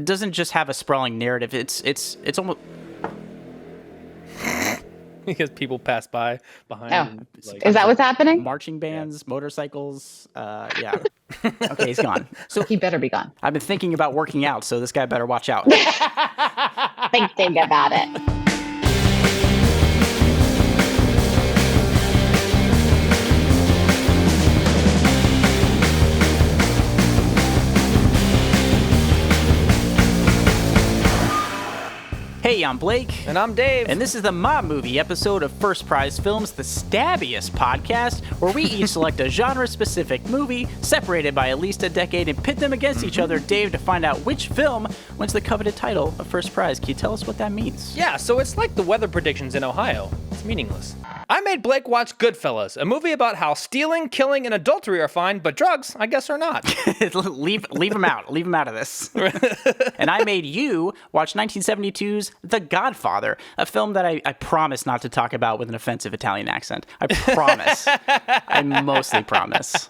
doesn't just have a sprawling narrative. It's almost because people pass by behind. Oh. And, like, Is that what's happening? marching bands, motorcycles. Yeah. Okay, he's gone. So He better be gone. I've been thinking about working out, so this guy better watch out. Thinking about it. Hey, I'm Blake. And I'm Dave. And this is the Mob Movie episode of First Prize Films, the stabbiest podcast, where we each select a genre-specific movie, separated by at least a decade, and pit them against each other, Dave, to find out which film wins the coveted title of First Prize. Can you tell us what that means? Yeah, so it's like the weather predictions in Ohio. It's meaningless. I made Blake watch Goodfellas, a movie about how stealing, killing, and adultery are fine, but drugs, I guess, are not. leave them out. Leave them out of this. And I made you watch 1972's The Godfather, a film that I promise not to talk about with an offensive Italian accent. I promise. I mostly promise.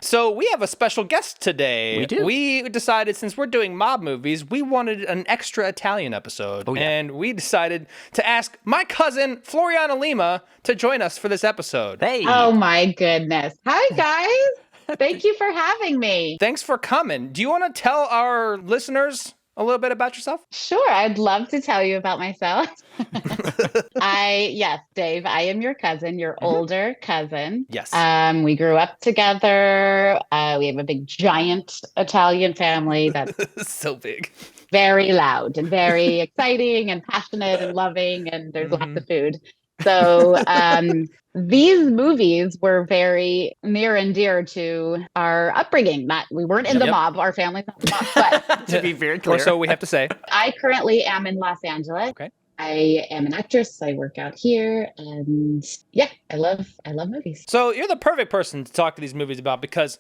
So we have a special guest today. We do. We decided, since we're doing mob movies, we wanted an extra Italian episode. Oh, yeah. And we decided to ask my cousin, Floriana Lima, to join us for this episode. Hey. Oh my goodness. Hi guys. Thank you for having me. Thanks for coming. Do you want to tell our listeners a little bit about yourself? Sure, I'd love to tell you about myself. Yes, Dave, I am your cousin, your older cousin. Yes. We grew up together. We have a big, giant Italian family that's So big. very loud and very exciting and passionate and loving, and there's lots of food. So these movies were very near and dear to our upbringing. We weren't in the mob. Our family's not the mob, but To be very clear. Or so we have to say. I currently am in Los Angeles. Okay. I am an actress. I work out here, and yeah, I love movies. So you're the perfect person to talk to these movies about because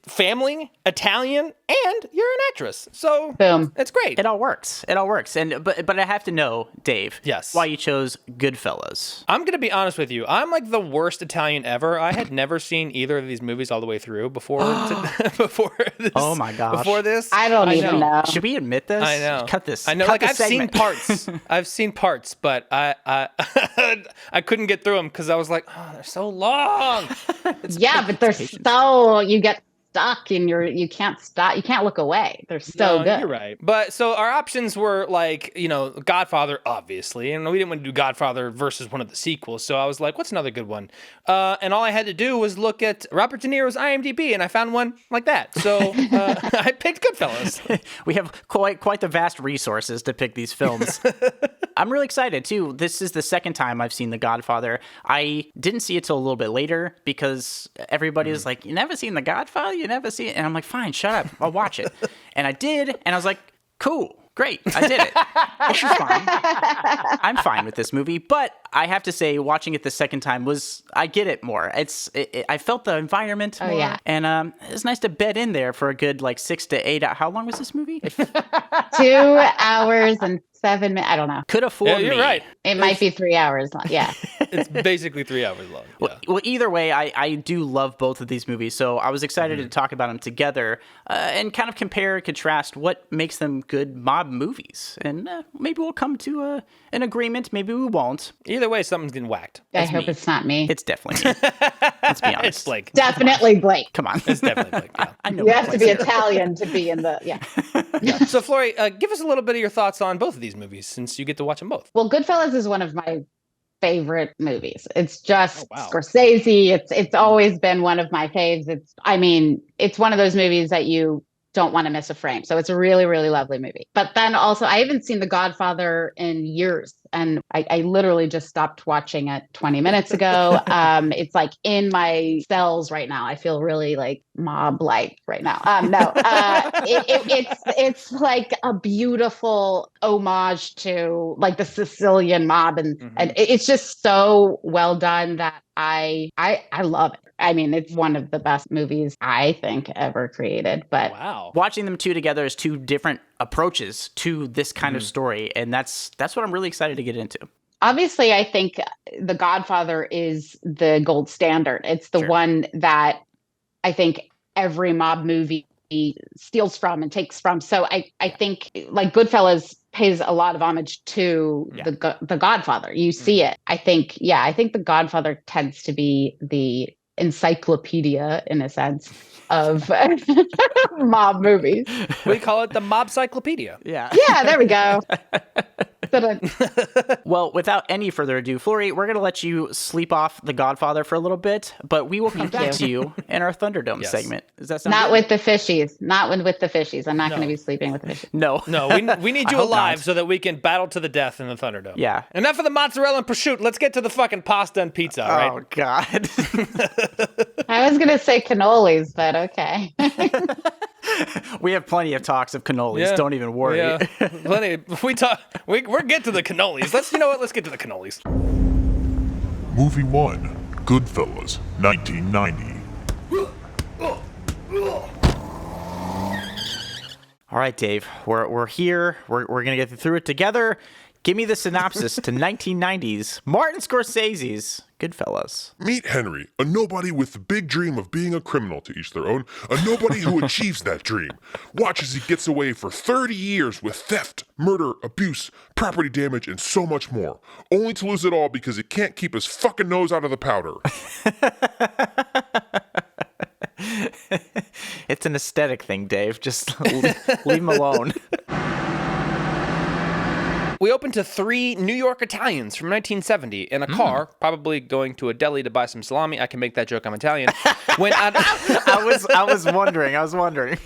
family, Italian, and you're an actress. So Boom. it's great. It all works. And but I have to know, Dave. Yes. Why you chose Goodfellas. I'm gonna be honest with you. I'm like the worst Italian ever. I had never seen either of these movies all the way through before this. Oh my gosh. Before this, I don't even know. Should we admit this? I know. Cut this. I know. Cut Like this I've segment. seen parts. I've seen parts, but I I couldn't get through them because I was like, oh, they're so long. Yeah, but they're so, you get stuck and you can't stop. You can't look away. They're so No, good. You're right. But so our options were like, Godfather, obviously. And we didn't want to do Godfather versus one of the sequels. So I was like, what's another good one? And all I had to do was look at Robert De Niro's IMDb, and I found one like that. So I picked Goodfellas. We have quite the vast resources to pick these films. I'm really excited, too. This is the second time I've seen The Godfather. I didn't see it till a little bit later because everybody was like, you never seen The Godfather? You never see it? And I'm like, fine, shut up. I'll watch it. And I did, and I was like, cool. Great, I did it. This is fine. I'm fine with this movie, but I have to say, watching it the second time I get it more. I felt the environment more, yeah. And it's nice to bed in there for a good 6 to 8 hours. How long was this movie? 2 hours and 7 minutes. I don't know. Could have fooled me. You're right. It might be 3 hours long. Yeah. It's basically 3 hours long. Yeah. Well, either way, I do love both of these movies, so I was excited to talk about them together and kind of compare and contrast what makes them good mob movies. And maybe we'll come to an agreement, maybe we won't. Either way, something's getting whacked. I hope it's not me. It's definitely me. Let's be honest. It's Blake. Definitely Blake. Come on. It's definitely Blake. Yeah. I know You what have to place be it is. Italian to be in the, yeah. So, Flory, give us a little bit of your thoughts on both of these movies since you get to watch them both. Well, Goodfellas is one of my favorite movies. It's just Oh, wow. Scorsese. It's always been one of my faves. It's one of those movies that you don't want to miss a frame. So it's a really, really lovely movie. But then also, I haven't seen The Godfather in years. And I literally just stopped watching it 20 minutes ago. It's like in my cells right now. I feel really like mob-like right now. It's like a beautiful homage to like the Sicilian mob. And it's just so well done that I love it. I mean, it's one of the best movies I think ever created. But Wow. Watching them two together is two different approaches to this kind of story, and that's what I'm really excited to get into. obviously, I think The Godfather is the gold standard. It's the one that I think every mob movie steals from and takes from. So I think like Goodfellas pays a lot of homage to the Godfather. You see it. I think the Godfather tends to be the encyclopedia in a sense of mob movies. We call it the mob cyclopedia. Yeah. Yeah, there we go. Well, without any further ado, Flory, we're going to let you sleep off The Godfather for a little bit, but we will come back to you in our Thunderdome segment. Does that sound Not good? with the fishies. Not with the fishies. I'm not going to be sleeping with the fishies. No. No, we need you alive so that we can battle to the death in the Thunderdome. Yeah. Enough of the mozzarella and prosciutto. Let's get to the fucking pasta and pizza, all right? Oh, God. I was going to say cannolis, but okay. We have plenty of talks of cannolis. Yeah. Don't even worry. Yeah, plenty. We're get to the cannolis. Let's get to the cannolis. Movie 1, Goodfellas, 1990. All right, Dave. We're here. We're going to get through it together. Give me the synopsis to 1990s Martin Scorsese's Goodfellas. Meet Henry, a nobody with the big dream of being a criminal, to each their own, a nobody who achieves that dream. Watch as he gets away for 30 years with theft, murder, abuse, property damage, and so much more, only to lose it all because he can't keep his fucking nose out of the powder. It's an aesthetic thing, Dave. Just leave him alone. We open to 3 New York Italians from 1970 in a car, probably going to a deli to buy some salami. I can make that joke. I'm Italian. I was wondering.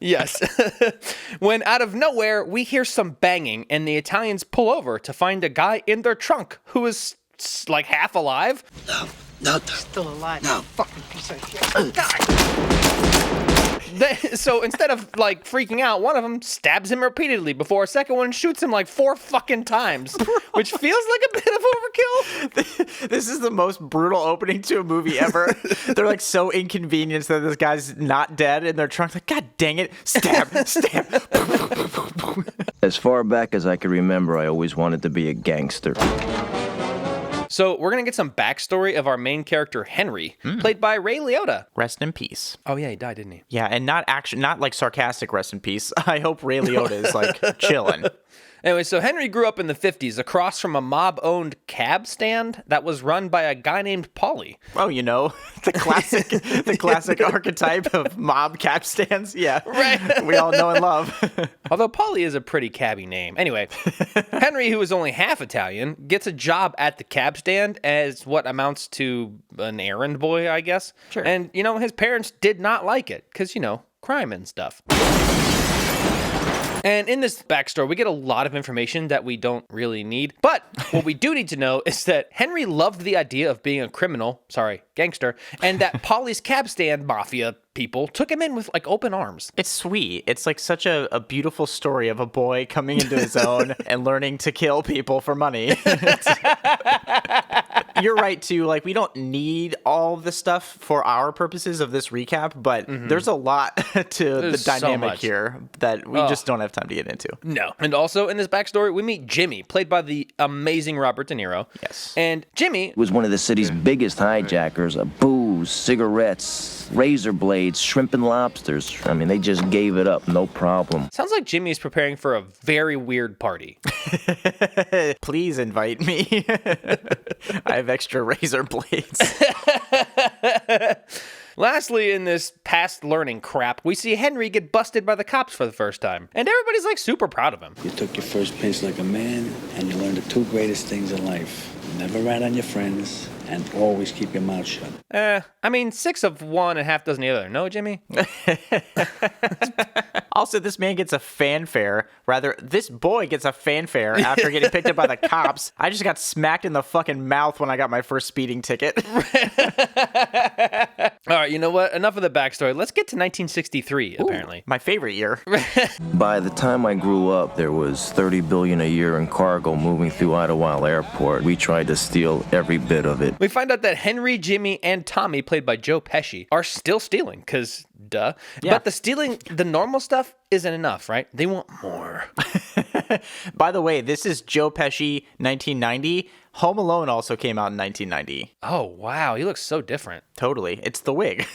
Yes. When out of nowhere, we hear some banging, and the Italians pull over to find a guy in their trunk who is like half alive. No. Still alive. No. Fucking piece of shit. So instead of like freaking out, one of them stabs him repeatedly before a second one shoots him like 4 fucking times, which feels like a bit of overkill. This is the most brutal opening to a movie ever. They're like so inconvenienced that this guy's not dead in their trunk. Like, God dang it. Stab. As far back as I can remember, I always wanted to be a gangster. So we're going to get some backstory of our main character, Henry, played by Ray Liotta. Rest in peace. Oh, yeah, he died, didn't he? Yeah, and not like sarcastic rest in peace. I hope Ray Liotta is like chilling. Anyway, so Henry grew up in the 50s across from a mob-owned cab stand that was run by a guy named Paulie. Oh, you know, the classic archetype of mob cab stands. Yeah, Right. We all know and love. Although Paulie is a pretty cabby name. Anyway, Henry, who is only half Italian, gets a job at the cab stand as what amounts to an errand boy, I guess. Sure. And, his parents did not like it because, crime and stuff. And in this backstory, we get a lot of information that we don't really need. But what we do need to know is that Henry loved the idea of being a gangster, and that Paulie's cab stand mafia people took him in with like open arms. It's sweet. It's like such a beautiful story of a boy coming into his own and learning to kill people for money. You're right, too. Like, we don't need all this stuff for our purposes of this recap, but there's a lot to There's the so dynamic much. here that we just don't have time to get into. No. And also in this backstory, we meet Jimmy, played by the amazing Robert De Niro. Yes. And Jimmy Was one of the city's biggest hijackers of booze, cigarettes, razor blades, shrimp and lobsters. I mean, they just gave it up, no problem. sounds like Jimmy is preparing for a very weird party. Please invite me. I have extra razor blades. Lastly, in this past learning crap, we see Henry get busted by the cops for the first time. And everybody's like super proud of him. You took your first piss like a man, and you learned the 2 greatest things in life. Never rat on your friends, and always keep your mouth shut. 6 of one and half dozen the other. No, Jimmy? Also, this man gets a fanfare. Rather, this boy gets a fanfare after getting picked up by the cops. I just got smacked in the fucking mouth when I got my first speeding ticket. All right, you know what? Enough of the backstory. Let's get to 1963, apparently. My favorite year. By the time I grew up, there was $30 billion a year in cargo moving through Idlewild Airport. We tried to steal every bit of it. We find out that Henry, Jimmy, and Tommy, played by Joe Pesci, are still stealing, because duh. Yeah. But the normal stuff isn't enough, right? They want more. By the way, this is Joe Pesci, 1990. Home Alone also came out in 1990. Oh, wow. He looks so different. Totally. It's the wig.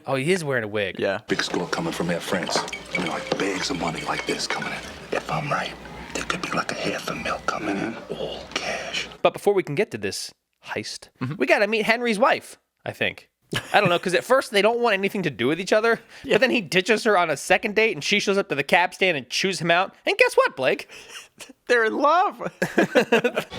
Oh, he is wearing a wig. Yeah. Big score coming from Air France. I mean, like bags of money like this coming in. If I'm right, there could be like $500,000 coming in, all cash. But before we can get to this heist, we got to meet Henry's wife, I think. I don't know, because at first they don't want anything to do with each other, but then he ditches her on a second date, and she shows up to the cab stand and chews him out. And guess what, Blake? They're in love.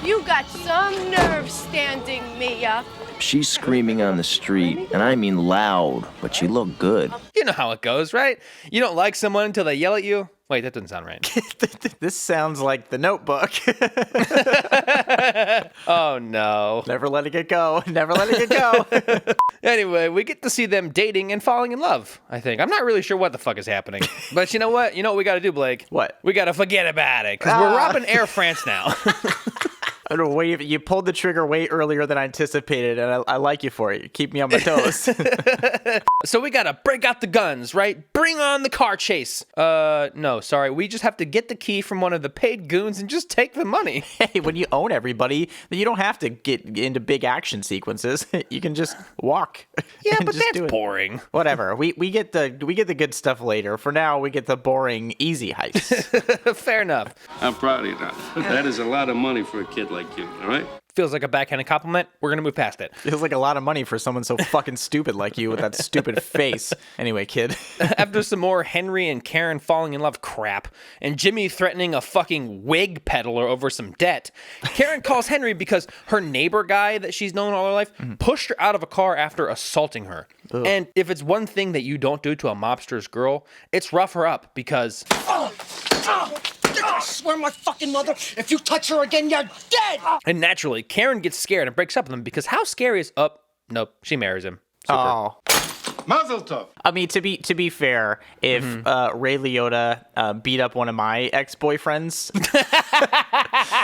You got some nerve standing me up. She's screaming on the street, and I mean loud, but she looked good. You know how it goes, right? You don't like someone until they yell at you. Wait, that doesn't sound right. This sounds like The Notebook. Oh, no. Never letting it go. Never letting it go. Anyway, we get to see them dating and falling in love, I think. I'm not really sure what the fuck is happening. But you know what? You know what we got to do, Blake? What? We got to forget about it, because we're robbing Air France now. I don't know, you pulled the trigger way earlier than I anticipated, and I like you for it. You keep me on my toes. So we gotta break out the guns, right? Bring on the car chase. No, sorry. We just have to get the key from one of the paid goons and just take the money. Hey, when you own everybody, then you don't have to get into big action sequences. You can just walk. Yeah, and but just that's do it. boring. Whatever. We get the good stuff later. For now, we get the boring, easy heists. Fair enough. I'm proud of you now. That is a lot of money for a kid like you, all right? Feels like a backhanded compliment. We're gonna move past it. Feels like a lot of money for someone so fucking stupid like you with that stupid face. Anyway, kid. After some more Henry and Karen falling in love crap, and Jimmy threatening a fucking wig peddler over some debt, Karen calls Henry because her neighbor guy that she's known all her life pushed her out of a car after assaulting her. Ugh. And if it's one thing that you don't do to a mobster's girl, it's rough her up because... I swear my fucking mother, if you touch her again, you're dead! And naturally, Karen gets scared and breaks up with him because how scary is... Oh, nope, she marries him. Super. Oh. Mazel tov. I mean, to be fair, if Ray Liotta beat up one of my ex-boyfriends,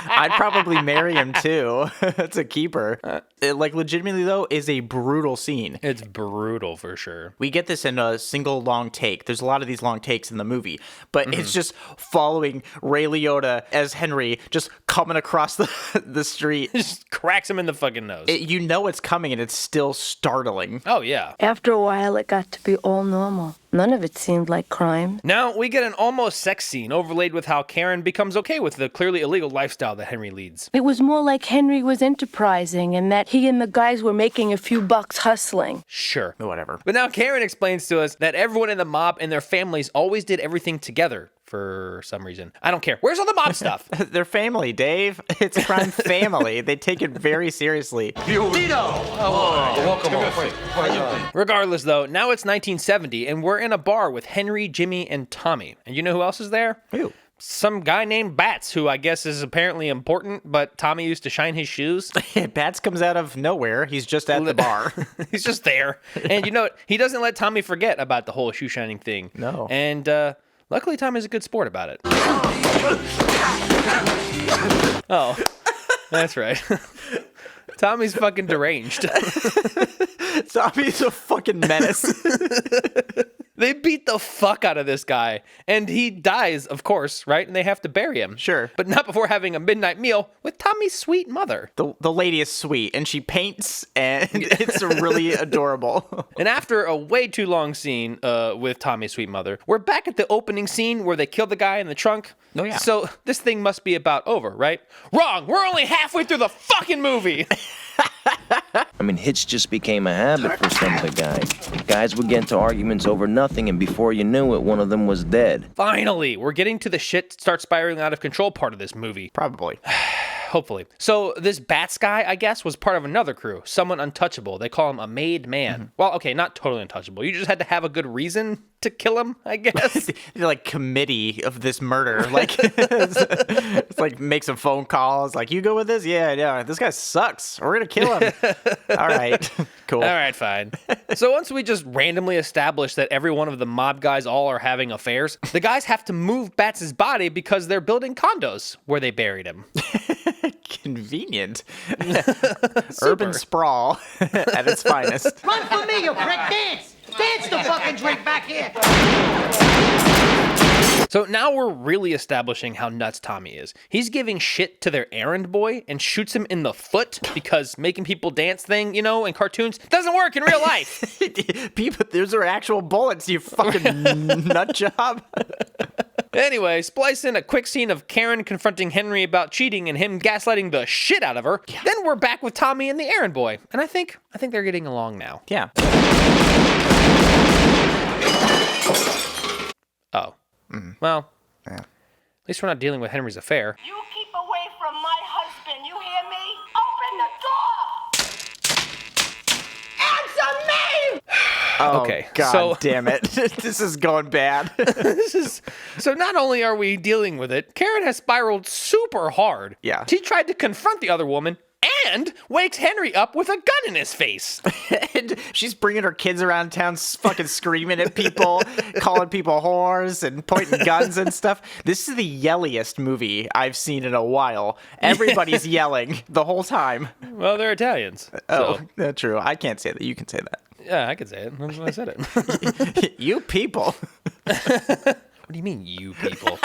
I'd probably marry him too. It's a keeper. It, like, legitimately though, is a brutal scene. It's brutal for sure. We get this in a single long take. There's a lot of these long takes in the movie, but it's just following Ray Liotta as Henry just coming across the street. Just cracks him in the fucking nose. You know it's coming, and it's still startling. Oh yeah. After a while, it got to be all normal. None of it seemed like crime. Now we get an almost sex scene overlaid with how Karen becomes okay with the clearly illegal lifestyle that Henry leads. It was more like Henry was enterprising and that he and the guys were making a few bucks hustling. Sure. Whatever. But now Karen explains to us that everyone in the mob and their families always did everything together for some reason. I don't care. Where's all the mob stuff? They're family, Dave. It's a crime family. They take it very seriously. Regardless, though, now it's 1970, and we're in a bar with Henry, Jimmy, and Tommy. And you know who else is there? Who? Some guy named Bats, who I guess is apparently important, but Tommy used to shine his shoes. Bats comes out of nowhere. He's just at the bar. He's just there. And you know what? He doesn't let Tommy forget about the whole shoe shining thing. No. And, luckily, Tommy's a good sport about it. Oh, that's right. Tommy's fucking deranged. Tommy's a fucking menace. They beat the fuck out of this guy, and he dies, of course, right? And they have to bury him. Sure. But not before having a midnight meal with Tommy's sweet mother. The lady is sweet, and she paints, and it's really adorable. And after a way too long scene with Tommy's sweet mother, we're back at the opening scene where they kill the guy in the trunk. Oh, yeah. So this thing must be about over, right? Wrong! We're only halfway through the fucking movie! I mean, hits just became a habit for some of the guys. Guys would get into arguments over nothing, and before you knew it, one of them was dead. Finally, we're getting to the shit start spiraling out of control part of this movie. Probably. Hopefully. So this Bats guy, I guess, was part of another crew. Someone untouchable. They call him a made man. Well, okay, not totally untouchable. You just had to have a good reason to kill him, I guess. They're like committee of this murder. Like, it's like make some phone calls. Like, you go with this? Yeah. This guy sucks. We're gonna kill him. All right. Cool. All right, fine. So once we just randomly establish that every one of the mob guys all are having affairs, the guys have to move Bats' body because they're building condos where they buried him. Convenient. Urban sprawl at its finest. Run for me, you prick! Dance! Dance the fucking drink back here! So now we're really establishing how nuts Tommy is. He's giving shit to their errand boy and shoots him in the foot because making people dance thing, you know, in cartoons doesn't work in real life. People, those are actual bullets, you fucking nut job. Anyway, splice in a quick scene of Karen confronting Henry about cheating and him gaslighting the shit out of her. Yeah. Then we're back with Tommy and the errand boy. And I think they're getting along now. Yeah. Oh. Well, at least we're not dealing with Henry's affair. You keep away from my husband, you hear me? Open the door! Answer me! Oh, okay, God damn it. This is going bad. So not only are we dealing with it, Karen has spiraled super hard. Yeah. She tried to confront the other woman and wakes Henry up with a gun in his face. And she's bringing her kids around town fucking screaming at people, calling people whores and pointing guns and stuff. This is the yelliest movie I've seen in a while. Everybody's yelling the whole time. Well, they're Italians. Oh, that's true. I can't say that. You can say that. Yeah, I could say it. That's why I said it. You people. What do you mean, you people?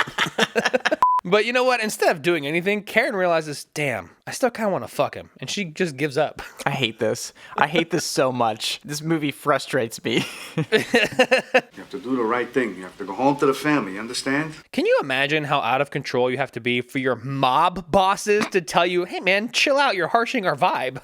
But you know what? Instead of doing anything, Karen realizes, damn, I still kind of want to fuck him. And she just gives up. I hate this. I hate this so much. This movie frustrates me. You have to do the right thing. You have to go home to the family, you understand? Can you imagine how out of control you have to be for your mob bosses to tell you, hey man, chill out, you're harshing our vibe?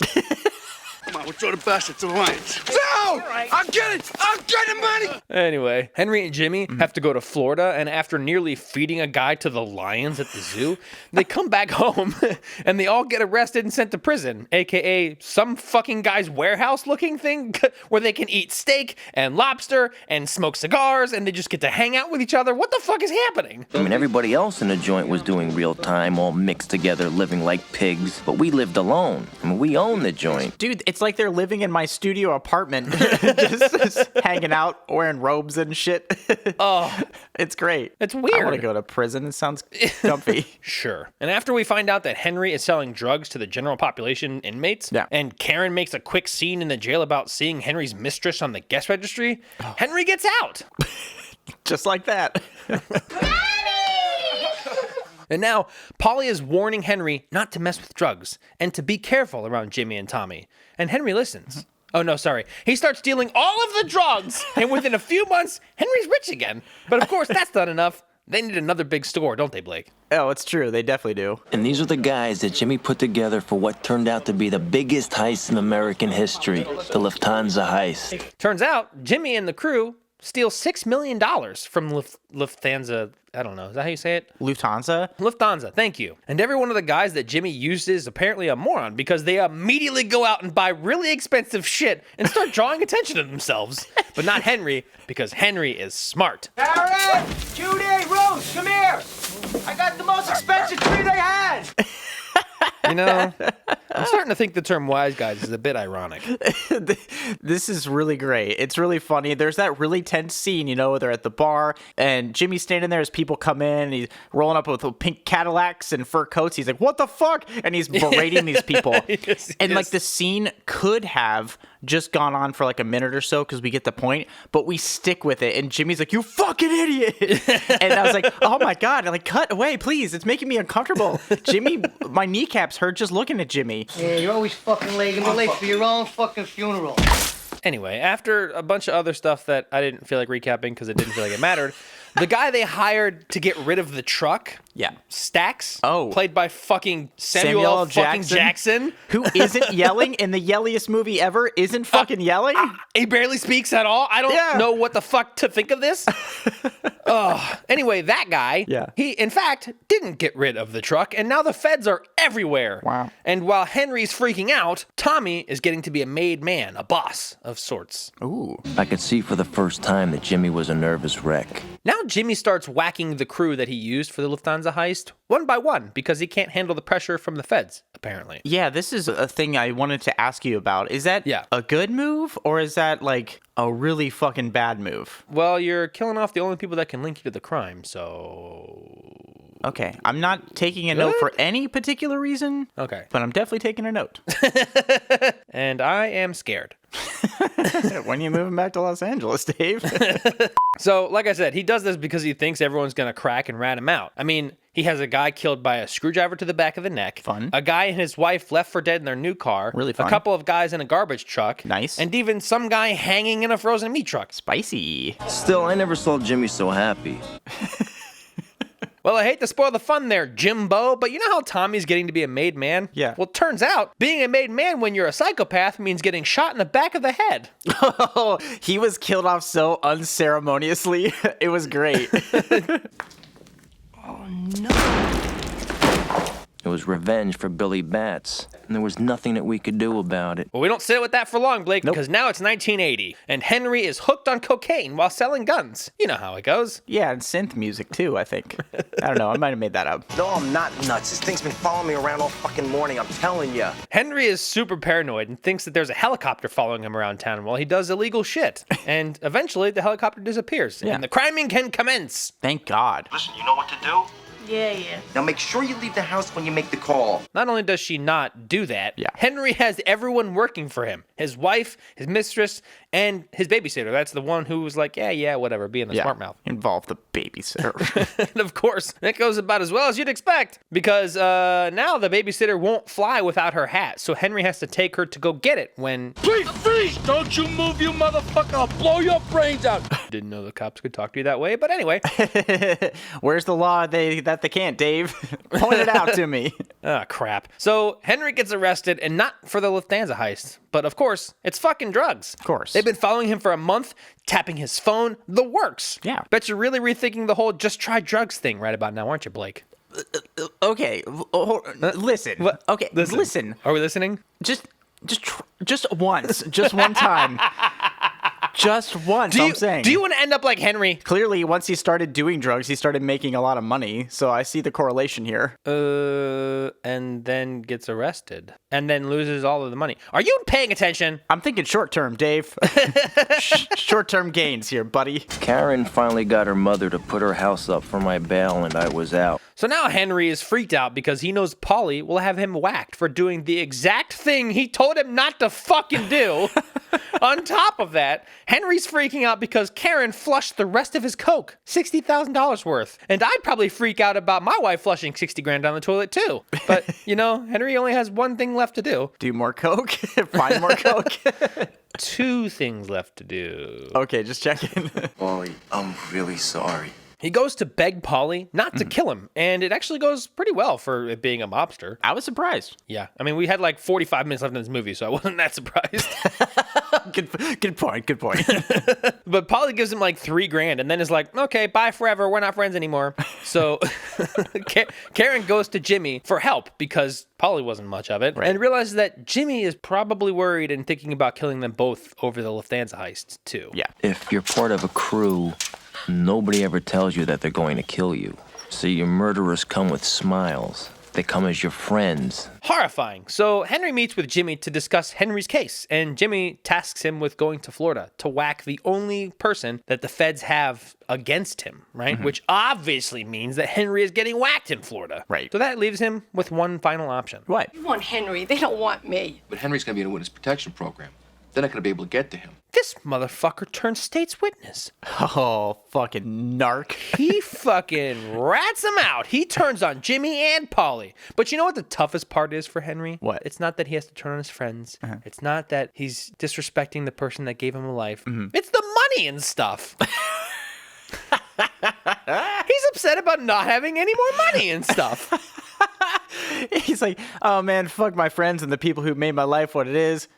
Come on, we'll throw the bastard to the lions. No! I'll get it! I'll get the money! Anyway, Henry and Jimmy have to go to Florida, and after nearly feeding a guy to the lions at the zoo, they come back home, and they all get arrested and sent to prison, aka some fucking guy's warehouse-looking thing where they can eat steak and lobster and smoke cigars, and they just get to hang out with each other. What the fuck is happening? I mean, everybody else in the joint was doing real time, all mixed together, living like pigs, but we lived alone. I mean, we own the joint. Dude, it's like they're living in my studio apartment, just hanging out, wearing robes and shit. Oh, it's great. It's weird. I want to go to prison. It sounds comfy. Sure. And after we find out that Henry is selling drugs to the general population inmates, and Karen makes a quick scene in the jail about seeing Henry's mistress on the guest registry, Henry gets out. Just like that. And now, Polly is warning Henry not to mess with drugs and to be careful around Jimmy and Tommy. And Henry listens. Oh, no, sorry. He starts dealing all of the drugs, and within a few months, Henry's rich again. But of course, that's not enough. They need another big store, don't they, Blake? Oh, it's true. They definitely do. And these are the guys that Jimmy put together for what turned out to be the biggest heist in American history, the Lufthansa heist. Turns out, Jimmy and the crew steal $6 million from Lufthansa. I don't know. Is that how you say it? Lufthansa? Lufthansa, thank you. And every one of the guys that Jimmy used is apparently a moron because they immediately go out and buy really expensive shit and start drawing attention to themselves. But not Henry, because Henry is smart. Aaron! Judy! Rose, come here! I got the most expensive tree they had! You know, I'm starting to think the term wise guys is a bit ironic. This is really great. It's really funny. There's that really tense scene, you know, they're at the bar and Jimmy's standing there as people come in and he's rolling up with pink Cadillacs and fur coats. He's like, what the fuck? And he's berating these people. Yes, and like the scene could have just gone on for like a minute or so because we get the point, but we stick with it. And Jimmy's like, you fucking idiot. And I was like, oh my God. I'm like, cut away, please. It's making me uncomfortable. Jimmy, my kneecaps hurt just looking at Jimmy. Yeah, you're always fucking late. You're late for your own fucking funeral. Anyway, after a bunch of other stuff that I didn't feel like recapping because it didn't feel like it mattered, the guy they hired to get rid of the truck, Stax, played by fucking Samuel fucking Jackson, who isn't yelling in the yelliest movie ever, isn't fucking yelling. He barely speaks at all. I don't know what the fuck to think of this. Anyway, that guy, he in fact didn't get rid of the truck, and now the feds are everywhere. Wow. And while Henry's freaking out, Tommy is getting to be a made man, a boss of sorts. Ooh. I could see for the first time that Jimmy was a nervous wreck. Now Jimmy starts whacking the crew that he used for the Lufthansa heist one by one because he can't handle the pressure from the feds, apparently. Yeah, this is a thing I wanted to ask you about. Is that a good move or is that like a really fucking bad move? Well, you're killing off the only people that can link you to the crime, so... Okay, I'm not taking a note for any particular reason. Okay. But I'm definitely taking a note. And I am scared. When are you moving back to Los Angeles, Dave? So, like I said, he does this because he thinks everyone's going to crack and rat him out. I mean, he has a guy killed by a screwdriver to the back of the neck. Fun. A guy and his wife left for dead in their new car. Really fun. A couple of guys in a garbage truck. Nice. And even some guy hanging in a frozen meat truck. Spicy. Still, I never saw Jimmy so happy. Well, I hate to spoil the fun there, Jimbo, but you know how Tommy's getting to be a made man? Yeah. Well, it turns out being a made man when you're a psychopath means getting shot in the back of the head. Oh, he was killed off so unceremoniously. It was great. Oh, no. It was revenge for Billy Bats, and there was nothing that we could do about it. Well, we don't sit with that for long, Blake, Nope. because now it's 1980, and Henry is hooked on cocaine while selling guns. You know how it goes. Yeah, and synth music too, I think. I don't know, I might have made that up. No, I'm not nuts. This thing's been following me around all fucking morning, I'm telling you. Henry is super paranoid and thinks that there's a helicopter following him around town while he does illegal shit. And eventually, the helicopter disappears, Yeah. and the criming can commence. Thank God. Listen, you know what to do? Yeah. Now make sure you leave the house when you make the call. Not only does she not do that, Yeah. Henry has everyone working for him. His wife, his mistress, and his babysitter. That's the one who was like, yeah, whatever, being the smart mouth. Involve the babysitter. And of course, it goes about as well as you'd expect. Because now the babysitter won't fly without her hat. So Henry has to take her to go get it when... Please, freeze! Don't you move, you motherfucker! I'll blow your brains out! Didn't know the cops could talk to you that way, but anyway. Where's the law that they can't, Dave? Point it out to me. Ah, crap. So Henry gets arrested, and not for the Lufthansa heist, but of course, it's fucking drugs. Of course. They've been following him for a month, tapping his phone, the works. Yeah. Bet you're really rethinking the whole just try drugs thing right about now, aren't you, Blake? Okay, listen. What? Okay, listen. Are we listening? Just once, just one time. Just once, I'm saying. Do you want to end up like Henry? Clearly, once he started doing drugs, he started making a lot of money. So I see the correlation here. And then gets arrested. And then loses all of the money. Are you paying attention? I'm thinking short term, Dave. Short term gains here, buddy. Karen finally got her mother to put her house up for my bail, and I was out. So now Henry is freaked out because he knows Polly will have him whacked for doing the exact thing he told him not to fucking do. On top of that, Henry's freaking out because Karen flushed the rest of his Coke, $60,000 worth. And I'd probably freak out about my wife flushing 60 grand down the toilet too. But, you know, Henry only has one thing left to do. Do more Coke? Find more Coke? Two things left to do. Okay, just checking. Ollie, I'm really sorry. He goes to beg Polly not to kill him, and it actually goes pretty well for it being a mobster. I was surprised. Yeah, I mean, we had like 45 minutes left in this movie, so I wasn't that surprised. Good point. But Polly gives him like $3,000 and then is like, okay, bye forever. We're not friends anymore. So Karen goes to Jimmy for help because Polly wasn't much of it, right, and realizes that Jimmy is probably worried and thinking about killing them both over the Lufthansa heist too. Yeah. If you're part of a crew, nobody ever tells you that they're going to kill you. So your murderers come with smiles. They come as your friends. Horrifying. So Henry meets with Jimmy to discuss Henry's case, and Jimmy tasks him with going to Florida to whack the only person that the feds have against him, right? Mm-hmm. Which obviously means that Henry is getting whacked in Florida. Right. So that leaves him with one final option. What? You want Henry. They don't want me. But Henry's gonna be in a witness protection program. They're not gonna be able to get to him. This motherfucker turned state's witness. Oh, fucking narc. He fucking rats him out. He turns on Jimmy and Polly. But you know what the toughest part is for Henry? What? It's not that he has to turn on his friends. Uh-huh. It's not that he's disrespecting the person that gave him a life. Mm-hmm. It's the money and stuff. He's upset about not having any more money and stuff. He's like, oh man, fuck my friends and the people who made my life what it is.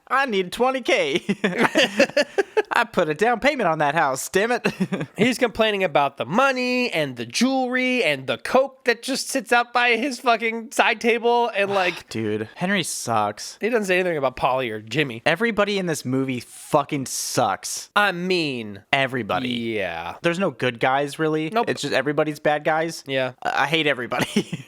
I need $20K. I put a down payment on that house, damn it. He's complaining about the money and the jewelry and the Coke that just sits out by his fucking side table and like... Dude, Henry sucks. He doesn't say anything about Polly or Jimmy. Everybody in this movie fucking sucks. I mean... everybody. Yeah. There's no good guys, really. Nope. It's just everybody's bad guys. Yeah. I hate everybody.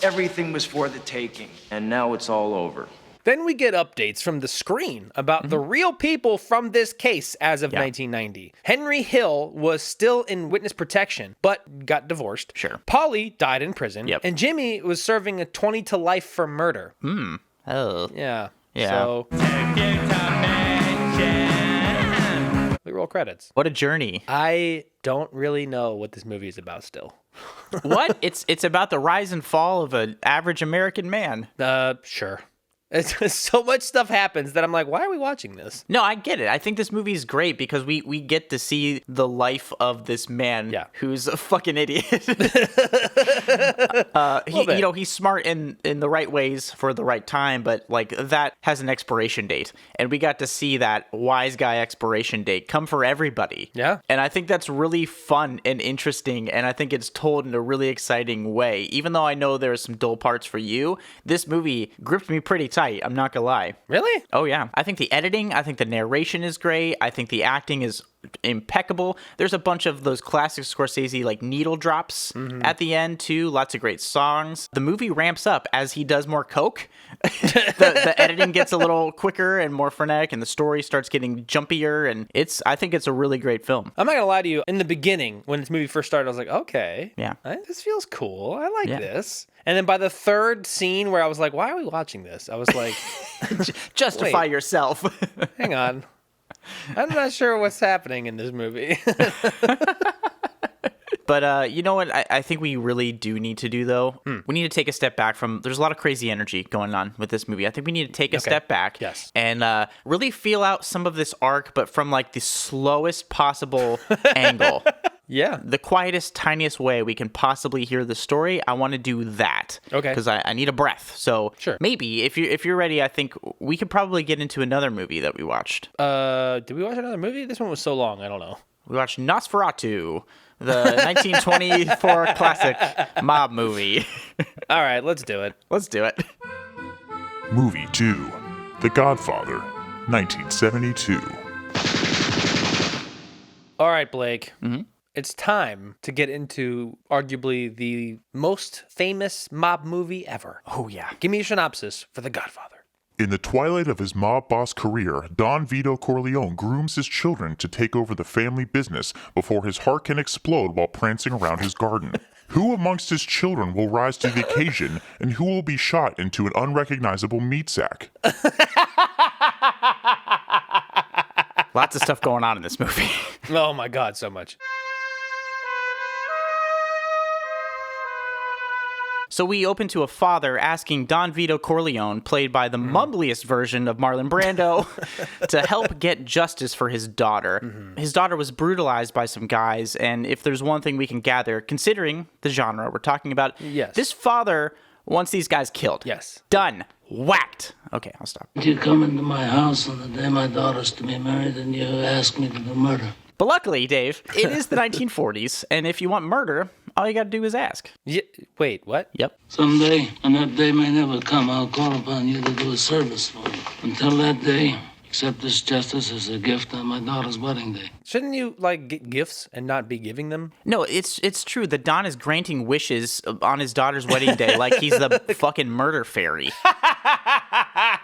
Everything was for the taking. And now it's all over. Then we get updates from the screen about the real people from this case as of 1990. Henry Hill was still in witness protection, but got divorced. Sure. Polly died in prison. Yep. And Jimmy was serving a 20 to life for murder. Oh. Yeah. Yeah. So. We roll credits. What a journey. I don't really know what this movie is about still. What? It's about the rise and fall of an average American man. Sure. It's so much stuff happens that I'm like, why are we watching this? No, I get it. I think this movie is great because we get to see the life of this man who's a fucking idiot. He's smart in the right ways for the right time, but like that has an expiration date. And we got to see that wise guy expiration date come for everybody. Yeah. And I think that's really fun and interesting. And I think it's told in a really exciting way. Even though I know there are some dull parts for you, this movie gripped me pretty tight. I'm not gonna lie. Really? Oh yeah. I think the editing, I think the narration is great. I think the acting is impeccable. There's a bunch of those classic Scorsese like needle drops at the end too. Lots of great songs. The movie ramps up as he does more coke. the editing gets a little quicker and more frenetic, and the story starts getting jumpier. And I think it's a really great film. I'm not gonna lie to you. In the beginning, when this movie first started, I was like, okay, yeah, this feels cool. I like this. And then by the third scene where I was like, why are we watching this? I was like, justify yourself. Hang on. I'm not sure what's happening in this movie. But you know what I think we really do need to do, though? We need to take a step back from... There's a lot of crazy energy going on with this movie. I think we need to take a step back and really feel out some of this arc, but from like the slowest possible angle. Yeah. The quietest, tiniest way we can possibly hear the story. I want to do that. Okay. Because I need a breath. So maybe if you're ready, I think we could probably get into another movie that we watched. Did we watch another movie? This one was so long. I don't know. We watched Nosferatu, the 1924 classic mob movie. All right, let's do it. Let's do it. Movie 2, The Godfather, 1972. All right, Blake. It's time to get into arguably the most famous mob movie ever. Oh, yeah. Give me a synopsis for The Godfather. In the twilight of his mob boss career, Don Vito Corleone grooms his children to take over the family business before his heart can explode while prancing around his garden. Who amongst his children will rise to the occasion, and who will be shot into an unrecognizable meat sack? Lots of stuff going on in this movie. Oh my God, so much. So we open to a father asking Don Vito Corleone, played by the mumbliest version of Marlon Brando, to help get justice for his daughter. His daughter was brutalized by some guys, and if there's one thing we can gather, considering the genre we're talking about, this father wants these guys killed. Yes. Done. Whacked. Okay, I'll stop. You come into my house on the day my daughter's to be married and you ask me to do murder. But luckily, Dave, it is the 1940s, and if you want murder, all you gotta do is ask. Wait, what? Yep. Someday, and that day may never come, I'll call upon you to do a service for me. Until that day, accept this justice as a gift on my daughter's wedding day. Shouldn't you, like, get gifts and not be giving them? No, it's true that Don is granting wishes on his daughter's wedding day like he's the fucking murder fairy.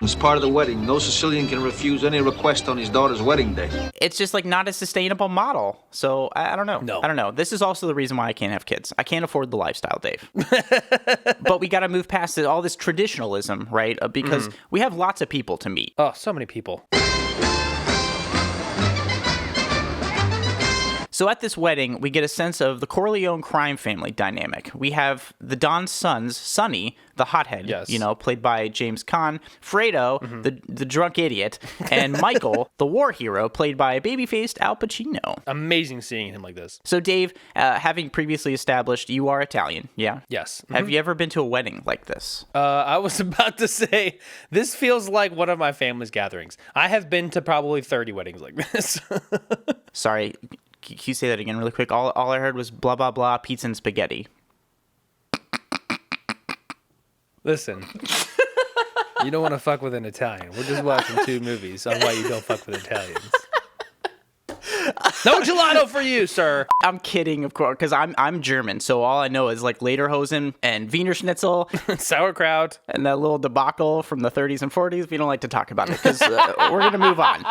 As part of the wedding, no Sicilian can refuse any request on his daughter's wedding day. It's just like not a sustainable model. So I don't know. No. I don't know. This is also the reason why I can't have kids. I can't afford the lifestyle, Dave. But we got to move past all this traditionalism, right? Because we have lots of people to meet. Oh, so many people. So at this wedding, we get a sense of the Corleone crime family dynamic. We have the Don's sons, Sonny, the hothead, played by James Caan, Fredo, the drunk idiot, and Michael, the war hero, played by baby-faced Al Pacino. Amazing seeing him like this. So Dave, having previously established you are Italian, yeah? Yes. Have you ever been to a wedding like this? I was about to say, this feels like one of my family's gatherings. I have been to probably 30 weddings like this. Sorry. Can you say that again really quick? All I heard was blah, blah, blah, pizza and spaghetti. Listen, you don't want to fuck with an Italian. We're just watching 2 movies on why you don't fuck with Italians. No gelato for you, sir. I'm kidding, of course, because I'm German, so all I know is like Lederhosen and Wiener Schnitzel, sauerkraut, and that little debacle from the 30s and 40s. We don't like to talk about it because we're gonna move on.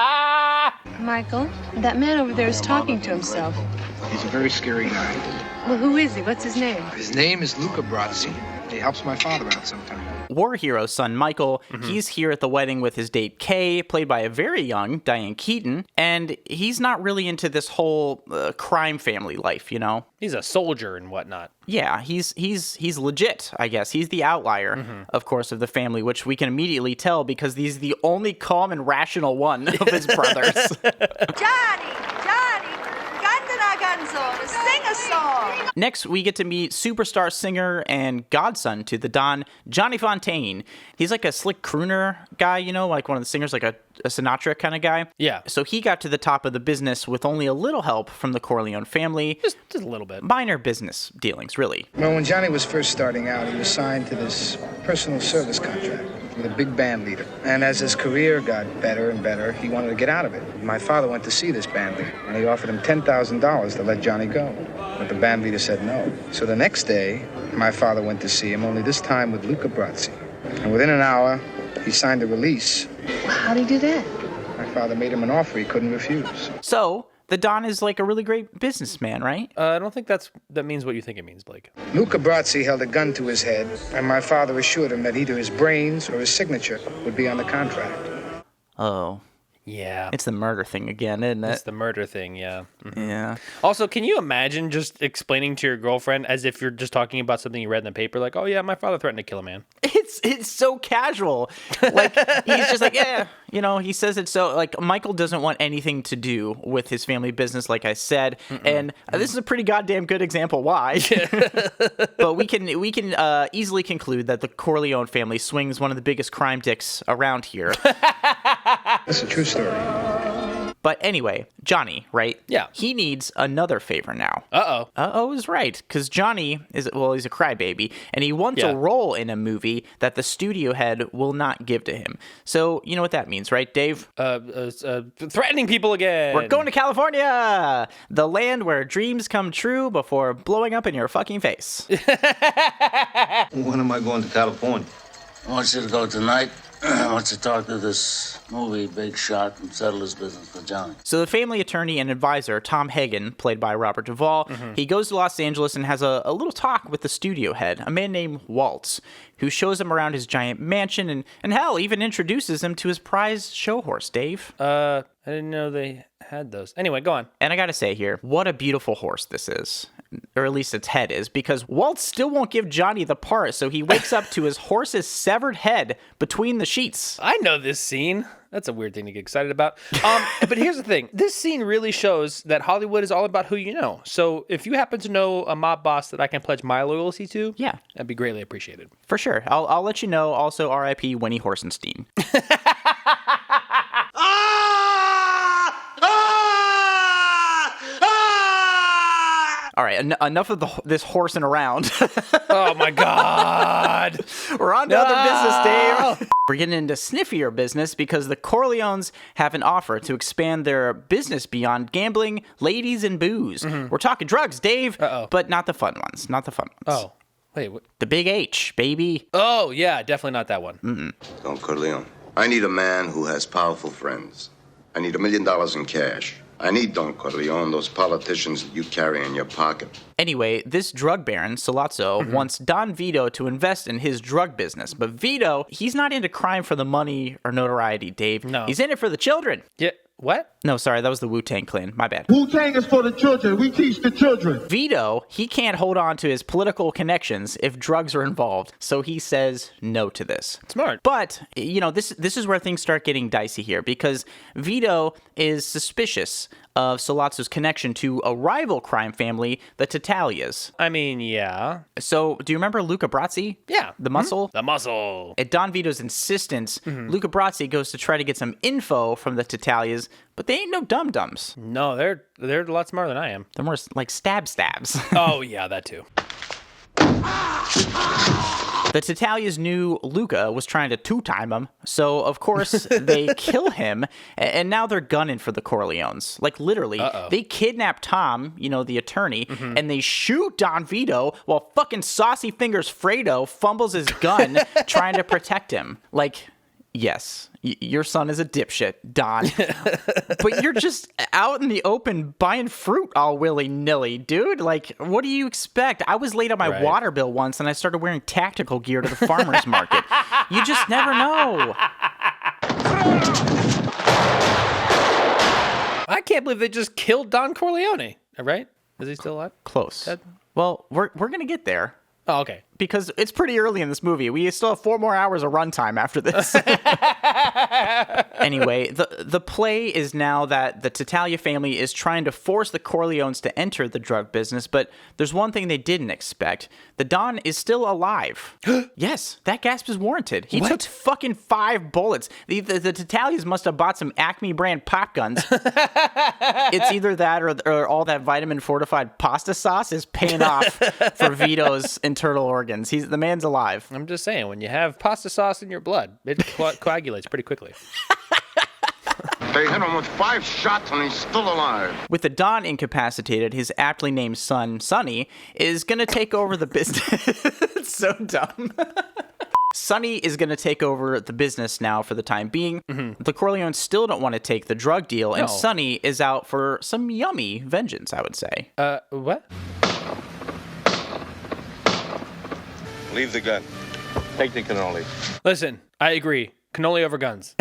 Michael, that man over there is talking to himself. He's a very scary guy. Well, who is he? What's his name? His name is Luca Brazzi. He helps my father out sometimes. War hero's son Michael, he's here at the wedding with his date Kay, played by a very young Diane Keaton, and he's not really into this whole crime family life, you know? He's a soldier and whatnot. Yeah, he's legit, I guess. He's the outlier, of course, of the family, which we can immediately tell because he's the only calm and rational one of his brothers. Johnny, Ganzo, sing a song. Next, we get to meet superstar singer and godson to the Don, Johnny Fontaine. He's like a slick crooner guy, you know, like one of the singers, like a Sinatra kind of guy. Yeah. So he got to the top of the business with only a little help from the Corleone family. Just a little bit. Minor business dealings, really. Well, when Johnny was first starting out, he was signed to this personal service contract with a big band leader. And as his career got better and better, he wanted to get out of it. My father went to see this band leader, and he offered him $10,000 to let Johnny go. But the band leader said no. So the next day, my father went to see him, only this time with Luca Brazzi. And within an hour, he signed a release. How'd he do that? My father made him an offer he couldn't refuse. So, the Don is like a really great businessman, right? I don't think that means what you think it means, Blake. Luca Brazzi held a gun to his head, and my father assured him that either his brains or his signature would be on the contract. Oh. Yeah. It's the murder thing again, isn't it? It's the murder thing, yeah. Yeah. Also, can you imagine just explaining to your girlfriend as if you're just talking about something you read in the paper, like, oh yeah, my father threatened to kill a man? It's so casual. Like, he's just like, yeah, you know, he says it so, like, Michael doesn't want anything to do with his family business, like I said, and this is a pretty goddamn good example why. But we can easily conclude that the Corleone family swings one of the biggest crime dicks around here. That's a true story. But anyway, Johnny, right? Yeah. He needs another favor now. Uh-oh. Uh-oh is right, because Johnny is, well, he's a crybaby, and he wants a role in a movie that the studio head will not give to him. So, you know what that means, right, Dave? Threatening people again. We're going to California! The land where dreams come true before blowing up in your fucking face. When am I going to California? I want you to go tonight. I want you to talk to this movie big shot and settle his business with Johnny. So the family attorney and advisor, Tom Hagen, played by Robert Duvall, he goes to Los Angeles and has a little talk with the studio head, a man named Waltz, who shows him around his giant mansion and hell, even introduces him to his prize show horse, Dave. I didn't know they had those. Anyway, go on. And I gotta say here, what a beautiful horse this is. Or at least its head is, because Waltz still won't give Johnny the part, so he wakes up to his horse's severed head between the sheets. I know this scene. That's a weird thing to get excited about. But here's the thing. This scene really shows that Hollywood is all about who you know. So if you happen to know a mob boss that I can pledge my loyalty to, that'd be greatly appreciated. For sure. I'll let you know. Also, R.I.P. Winnie Horsenstein. All right, enough of this horsing around. Oh, my God. We're on to other business, Dave. We're getting into sniffier business because the Corleones have an offer to expand their business beyond gambling, ladies, and booze. We're talking drugs, Dave, but not the fun ones. Not the fun ones. Oh, wait. What? The big H, baby. Oh, yeah, definitely not that one. Don Corleone. I need a man who has powerful friends. I need $1 million in cash. I need, Don Corleone, those politicians that you carry in your pocket. Anyway, this drug baron, Sollozzo, wants Don Vito to invest in his drug business. But Vito, he's not into crime for the money or notoriety, Dave. No. He's in it for the children. Yeah. What? No, sorry, that was the Wu-Tang Clan. My bad. Wu-Tang is for the children. We teach the children. Vito, he can't hold on to his political connections if drugs are involved, so he says no to this. Smart. But, you know, this is where things start getting dicey here, because Vito is suspicious of Sollozzo's connection to a rival crime family, the Tattaglias. I mean, yeah. So, do you remember Luca Brazzi? Yeah. The muscle? The muscle. At Don Vito's insistence, Luca Brazzi goes to try to get some info from the Tattaglias, but they ain't no dum-dums. No, they're a lot smarter than I am. They're more like stabs. Oh, yeah, that too. The Tattaglias knew Luca was trying to two-time him, so of course they kill him, and now they're gunning for the Corleones. Like, literally, they kidnap Tom, the attorney, and they shoot Don Vito while fucking Saucy Fingers Fredo fumbles his gun trying to protect him. Like, yes, your son is a dipshit, Don. But you're just out in the open buying fruit all willy-nilly, dude. Like, what do you expect? I was late on my water bill once, and I started wearing tactical gear to the farmer's market. You just never know. I can't believe they just killed Don Corleone. Right? Is he still alive? Close. Dead? Well, we're going to get there. Oh, okay. Because it's pretty early in this movie. We still have 4 more hours of runtime after this. Anyway, the play is now that the Tattaglia family is trying to force the Corleones to enter the drug business, but there's one thing they didn't expect. The Don is still alive. Yes, that gasp is warranted. He took fucking 5 bullets. The Tattaglias must have bought some Acme brand pop guns. It's either that or all that vitamin fortified pasta sauce is paying off for Vito's internal organs. The man's alive. I'm just saying, when you have pasta sauce in your blood, it coagulates pretty quickly. They hit him with 5 shots and he's still alive. With the Don incapacitated, his aptly named son, Sonny, is going to take over the business. It's so dumb. Sonny is going to take over the business now for the time being. The Corleones still don't want to take the drug deal, and Sonny is out for some yummy vengeance, I would say. What? Leave the gun. Take the cannoli. Listen, I agree. Cannoli over guns.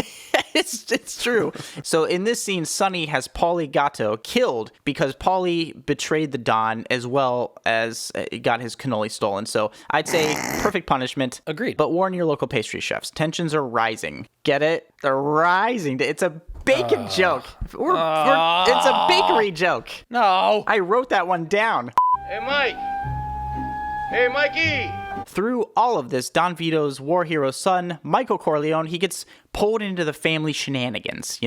It's true. So in this scene, Sonny has Paulie Gatto killed because Paulie betrayed the Don as well as got his cannoli stolen. So I'd say perfect punishment. Agreed. But warn your local pastry chefs. Tensions are rising. Get it? They're rising. It's a bacon joke. It's a bakery joke. No. I wrote that one down. Hey, Mike. Hey, Mikey. Through all of this, Don Vito's war hero son, Michael Corleone, he gets pulled into the family shenanigans,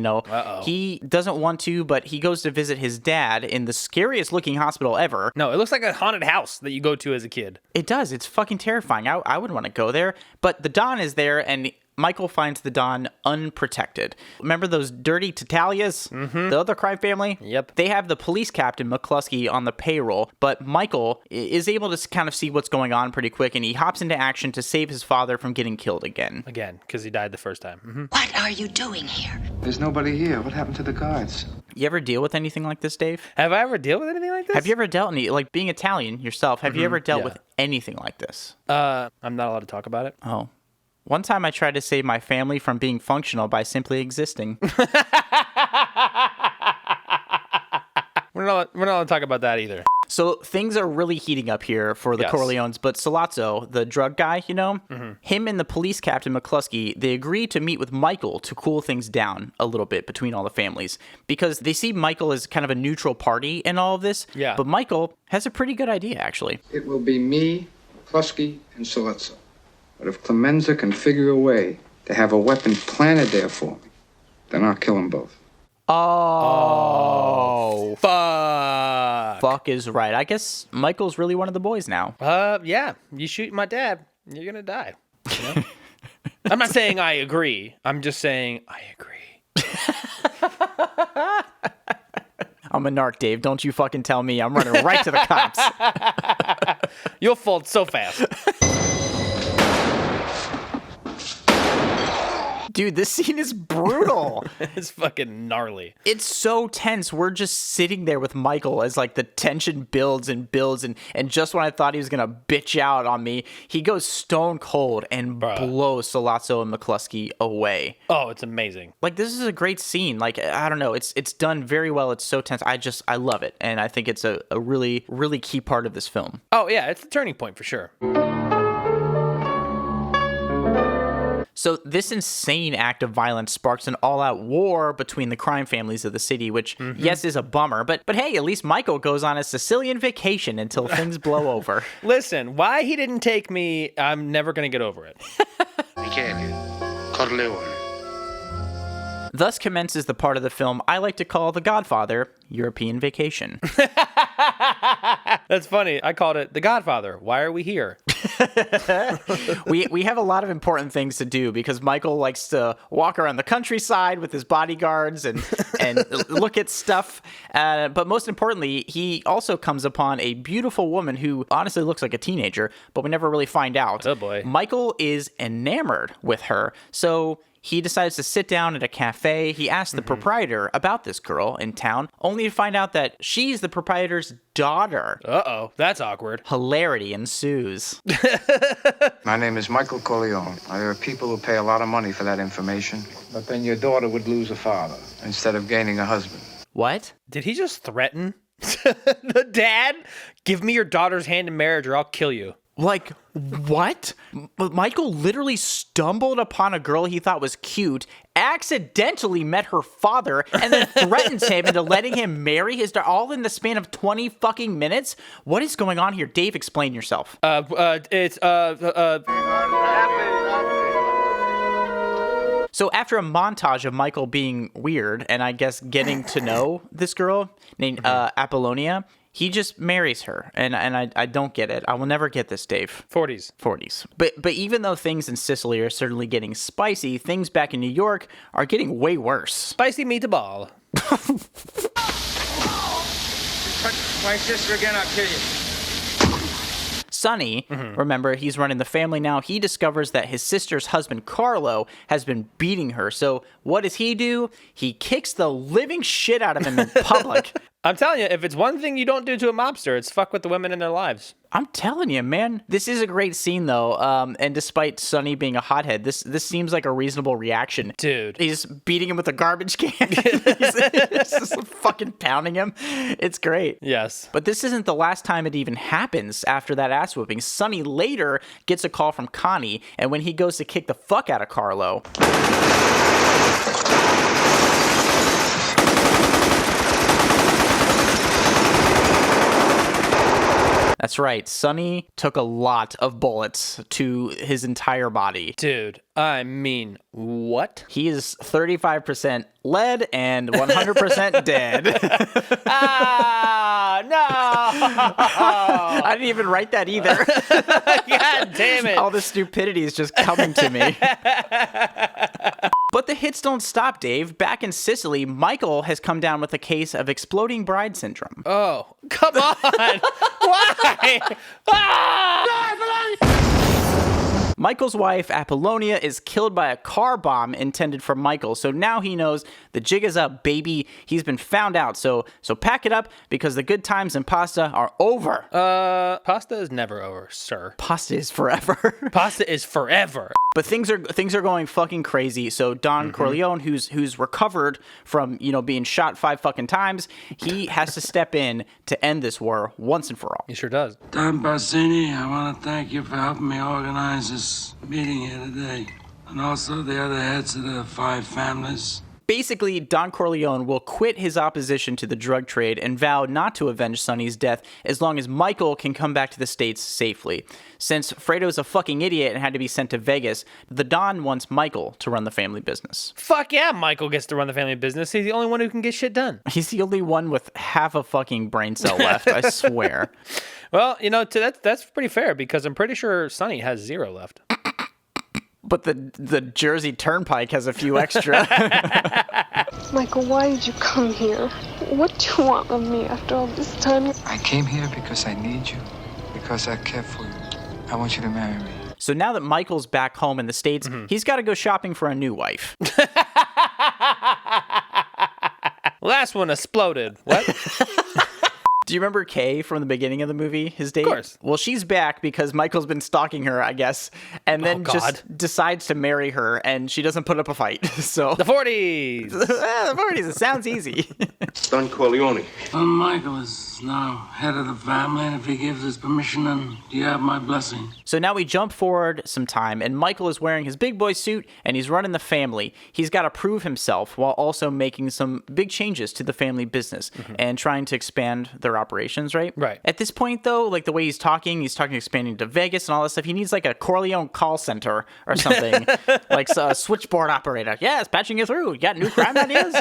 He doesn't want to, but he goes to visit his dad in the scariest looking hospital ever. No, it looks like a haunted house that you go to as a kid. It does. It's fucking terrifying. I wouldn't want to go there. But the Don is there, and Michael finds the Don unprotected. Remember those dirty Tattaglias? The other crime family? Yep. They have the police captain, McCluskey, on the payroll, but Michael is able to kind of see what's going on pretty quick, and he hops into action to save his father from getting killed again. Again, because he died the first time. What are you doing here? There's nobody here. What happened to the guards? You ever deal with anything like this, Dave? Have I ever dealt with anything like this? Have you ever dealt like being Italian yourself, have you ever dealt with anything like this? I'm not allowed to talk about it. Oh. One time I tried to save my family from being functional by simply existing. We're not allowed to talk about that either. So things are really heating up here for the Corleones, but Sollozzo, the drug guy, him and the police captain McCluskey, they agree to meet with Michael to cool things down a little bit between all the families because they see Michael as kind of a neutral party in all of this. Yeah. But Michael has a pretty good idea, actually. It will be me, McCluskey, and Sollozzo. But if Clemenza can figure a way to have a weapon planted there for me, then I'll kill them both. Oh, fuck. Fuck is right. I guess Michael's really one of the boys now. Yeah. You shoot my dad, you're gonna die. I'm not saying I agree. I'm just saying I agree. I'm a narc, Dave. Don't you fucking tell me. I'm running right to the cops. You'll fold so fast. Dude, this scene is brutal. It's fucking gnarly. It's so tense. We're just sitting there with Michael as like the tension builds and builds. And just when I thought he was going to bitch out on me, he goes stone cold and blows Sollozzo and McCluskey away. Oh, it's amazing. Like, this is a great scene. Like, I don't know. It's done very well. It's so tense. I love it. And I think it's a really, really key part of this film. Oh, yeah. It's the turning point for sure. So this insane act of violence sparks an all-out war between the crime families of the city, which, yes, is a bummer. But hey, at least Michael goes on a Sicilian vacation until things blow over. Listen, why he didn't take me, I'm never going to get over it. Michele Corleone. Thus commences the part of the film I like to call The Godfather, European Vacation. That's funny. I called it The Godfather. Why are we here? we have a lot of important things to do because Michael likes to walk around the countryside with his bodyguards and look at stuff. But most importantly, he also comes upon a beautiful woman who honestly looks like a teenager, but we never really find out. Oh boy. Michael is enamored with her. So he decides to sit down at a cafe. He asks the proprietor about this girl in town, only to find out that she's the proprietor's daughter. Uh-oh, that's awkward. Hilarity ensues. My name is Michael Corleone. There are people who pay a lot of money for that information, but then your daughter would lose a father instead of gaining a husband. What? Did he just threaten the dad? Give me your daughter's hand in marriage or I'll kill you. Like, what? Michael literally stumbled upon a girl he thought was cute, accidentally met her father, and then threatens him into letting him marry his daughter, all in the span of 20 fucking minutes? What is going on here? Dave, explain yourself. So after a montage of Michael being weird and I guess getting to know this girl named Apollonia, he just marries her, and I don't get it. I will never get this, Dave. 40s. But even though things in Sicily are certainly getting spicy, things back in New York are getting way worse. Spicy meatball. Touch my sister again, I'll kill you. Sonny, remember, he's running the family now. He discovers that his sister's husband, Carlo, has been beating her. So what does he do? He kicks the living shit out of him in public. I'm telling you, if it's one thing you don't do to a mobster, it's fuck with the women in their lives. I'm telling you, man. This is a great scene, though. And despite Sonny being a hothead, this seems like a reasonable reaction. Dude. He's beating him with a garbage can. he's just fucking pounding him. It's great. Yes. But this isn't the last time it even happens after that ass whooping. Sonny later gets a call from Connie, and when he goes to kick the fuck out of Carlo... That's right. Sonny took a lot of bullets to his entire body. Dude, I mean, what? He is 35% lead and 100% dead. No! I didn't even write that either. God damn it. All this stupidity is just coming to me. But the hits don't stop, Dave. Back in Sicily, Michael has come down with a case of exploding bride syndrome. Oh, come on. Why? Michael's wife, Apollonia, is killed by a car bomb intended for Michael. So now he knows the jig is up, baby. He's been found out. So pack it up because the good times in pasta are over. Pasta is never over, sir. Pasta is forever. Pasta is forever. But things are going fucking crazy. So Don Corleone, who's recovered from, being shot 5 fucking times, he has to step in to end this war once and for all. He sure does. Don Bassini, I want to thank you for helping me organize this meeting here today. And also the other heads of the 5 families. Basically, Don Corleone will quit his opposition to the drug trade and vow not to avenge Sonny's death as long as Michael can come back to the States safely. Since Fredo's a fucking idiot and had to be sent to Vegas, the Don wants Michael to run the family business. Fuck yeah, Michael gets to run the family business. He's the only one who can get shit done. He's the only one with half a fucking brain cell left, I swear. Well, that's pretty fair because I'm pretty sure Sonny has 0 left. But the Jersey Turnpike has a few extra. Michael, why did you come here? What do you want of me after all this time? I came here because I need you, because I care for you. I want you to marry me. So now that Michael's back home in the States, he's got to go shopping for a new wife. Last one exploded. What? Do you remember Kay from the beginning of the movie, his date? Of course. Well, she's back because Michael's been stalking her, I guess, and then just decides to marry her, and she doesn't put up a fight. So the 40s. The 40s. It sounds easy. Don Corleone. Michael is now head of the family, and if he gives his permission, then you have my blessing. So now we jump forward some time, and Michael is wearing his big boy suit, and he's running the family. He's got to prove himself while also making some big changes to the family business and trying to expand their operations, right? Right. At this point, though, like the way he's talking expanding to Vegas and all this stuff. He needs like a Corleone call center or something, like a switchboard operator. Yes, patching you through. You got new crime ideas?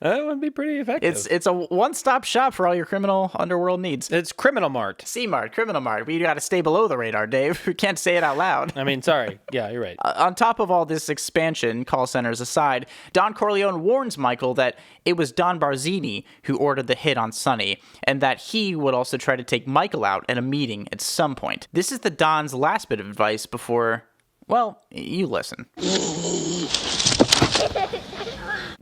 That would be pretty effective. It's a one-stop shop for all your criminal underworld needs. It's Criminal Mart. C-Mart, Criminal Mart. We got to stay below the radar, Dave. We can't say it out loud. I mean, sorry. Yeah, you're right. On top of all this expansion, call centers aside, Don Corleone warns Michael that it was Don Barzini who ordered the hit on Sonny, and that he would also try to take Michael out at a meeting at some point. This is the Don's last bit of advice before, well, you listen.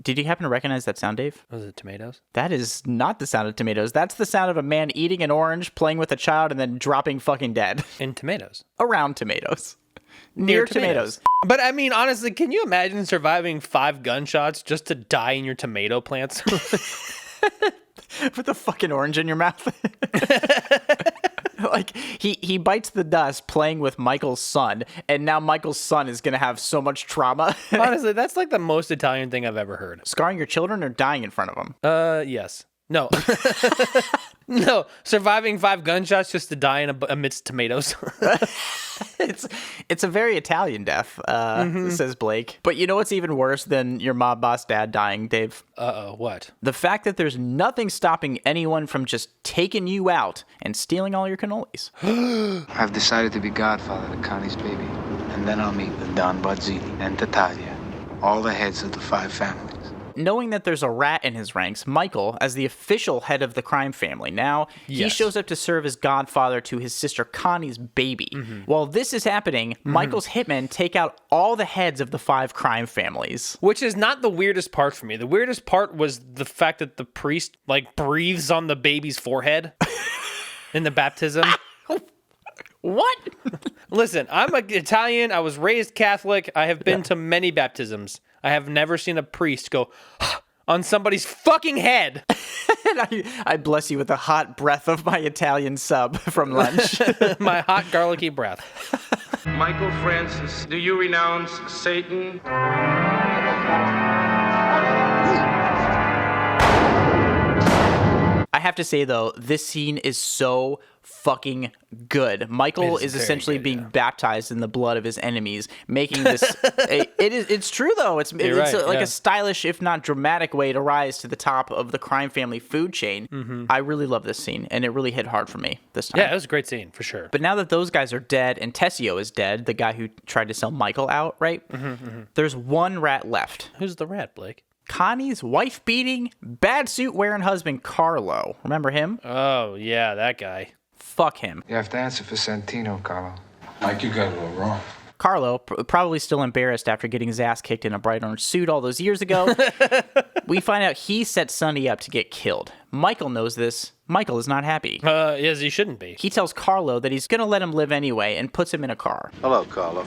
Did you happen to recognize that sound, Dave? Was it tomatoes? That is not the sound of tomatoes. That's the sound of a man eating an orange, playing with a child, and then dropping fucking dead. In tomatoes. Around tomatoes. Near tomatoes. But I mean, honestly, can you imagine surviving 5 gunshots just to die in your tomato plants? With a fucking orange in your mouth. Like, he bites the dust playing with Michael's son, and now Michael's son is going to have so much trauma. Honestly, that's like the most Italian thing I've ever heard. Scarring your children or dying in front of them? Yes. No. No, surviving 5 gunshots just to die amidst tomatoes. It's a very Italian death, says Blake. But you know what's even worse than your mob boss dad dying, Dave? Uh-oh, what? The fact that there's nothing stopping anyone from just taking you out and stealing all your cannolis. I've decided to be godfather to Connie's baby. And then I'll meet with Don Barzini and Tattaglia, all the heads of the 5 families. Knowing that there's a rat in his ranks, Michael, as the official head of the crime family now, he shows up to serve as godfather to his sister Connie's baby. While this is happening, Michael's hitmen take out all the heads of the 5 crime families. Which is not the weirdest part for me. The weirdest part was the fact that the priest, like, breathes on the baby's forehead in the baptism. What? Listen, I'm an Italian. I was raised Catholic. I have been to many baptisms. I have never seen a priest go on somebody's fucking head. And I bless you with the hot breath of my Italian sub from lunch. My hot garlicky breath. Michael Francis, do you renounce Satan? I have to say, though, this scene is so fucking good. Michael is essentially being baptized in the blood of his enemies, making this it's true though. It's a stylish, if not dramatic, way to rise to the top of the crime family food chain. I really love this scene, and it really hit hard for me this time. Yeah, it was a great scene for sure. But now that those guys are dead and Tessio is dead, the guy who tried to sell Michael out, right? There's one rat left. Who's the rat, Blake? Connie's wife-beating, bad suit-wearing husband, Carlo. Remember him? Oh, yeah, that guy. Fuck him. You have to answer for Santino, Carlo. Mike, you got it all wrong. Carlo, probably still embarrassed after getting his ass kicked in a bright orange suit all those years ago. We find out he set Sonny up to get killed. Michael knows this. Michael is not happy. Yes, he shouldn't be. He tells Carlo that he's going to let him live anyway and puts him in a car. Hello, Carlo.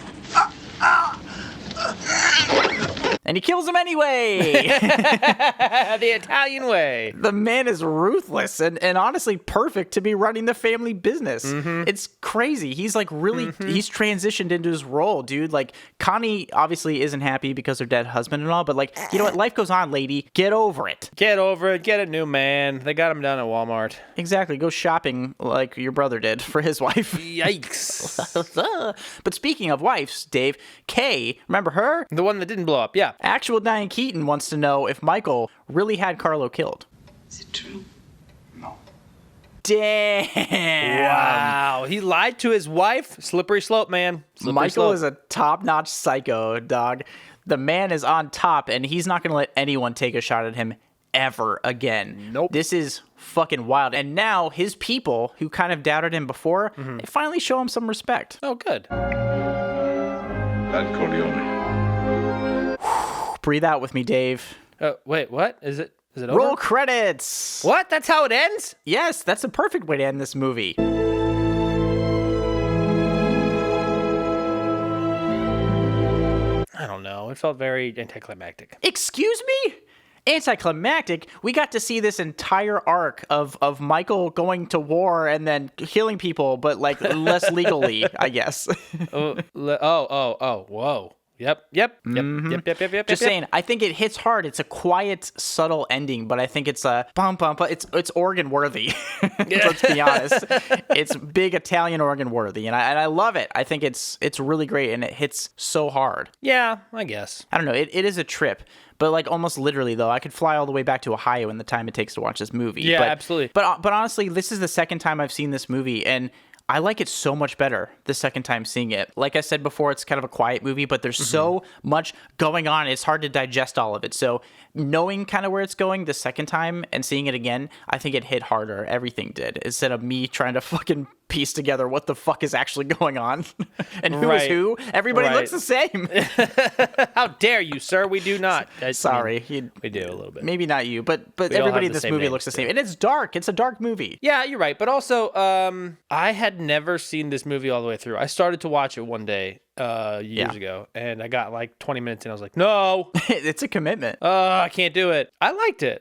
And he kills him anyway. The Italian way. The man is ruthless and honestly perfect to be running the family business. It's crazy. He's like really, he's transitioned into his role, dude. Like, Connie obviously isn't happy because her dead husband and all, but like, you know what? Life goes on, lady. Get over it. Get over it. Get a new man. They got him down at Walmart. Exactly. Go shopping like your brother did for his wife. Yikes. But speaking of wives, Dave, Kay, remember her? The one that didn't blow up, yeah. Actual Diane Keaton wants to know if Michael really had Carlo killed. Is it true? No. Damn. Wow. He lied to his wife? Slippery slope, man. Michael is a top-notch psycho, dog. The man is on top, and he's not going to let anyone take a shot at him ever again. Nope. This is fucking wild. And now his people, who kind of doubted him before, they finally show him some respect. Oh, good. Don Corleone. Breathe out with me, Dave. Wait, what? Is it over? Roll credits. What? That's how it ends? Yes, that's the perfect way to end this movie. I don't know. It felt very anticlimactic. Excuse me? Anticlimactic? We got to see this entire arc of Michael going to war and then killing people, but like less legally, I guess. Whoa. Yep. Just saying, I think it hits hard. It's a quiet, subtle ending, but I think it's a bum. It's organ worthy. Let's be honest. It's big Italian organ worthy, and I love it. I think it's really great, and it hits so hard. Yeah, I guess. I don't know. It is a trip. But like almost literally though, I could fly all the way back to Ohio in the time it takes to watch this movie. Yeah, absolutely. But honestly, this is the second time I've seen this movie, and I like it so much better the second time seeing it. Like I said before, it's kind of a quiet movie, but there's so much going on. It's hard to digest all of it. So knowing kind of where it's going the second time and seeing it again, I think it hit harder. Everything did, instead of me trying to fucking piece together what the fuck is actually going on and who is who. Everybody looks the same. How dare you, sir? We do not. Sorry. We do a little bit. Maybe not you, but everybody in this movie looks the same. And it's dark. It's a dark movie. Yeah, you're right. But also, I had never seen this movie all the way through. I started to watch it one day years ago, and I got like 20 minutes and I was like, no. It's a commitment. I can't do it. I liked it.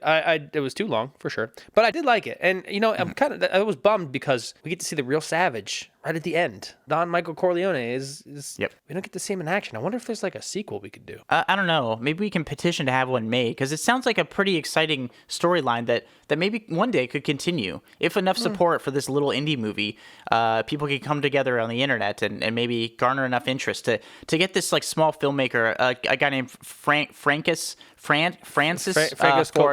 It was too long for sure, but I did like it. And you know, I was bummed because we get to see the real Savage right at the end. Don Michael Corleone is we don't get to see him in action. I wonder if there's like a sequel we could do. I don't know. Maybe we can petition to have one made, because it sounds like a pretty exciting storyline that maybe one day could continue. If enough support for this little indie movie, people can come together on the internet and maybe garner enough interest to get this like small filmmaker, a guy named Francis Ford.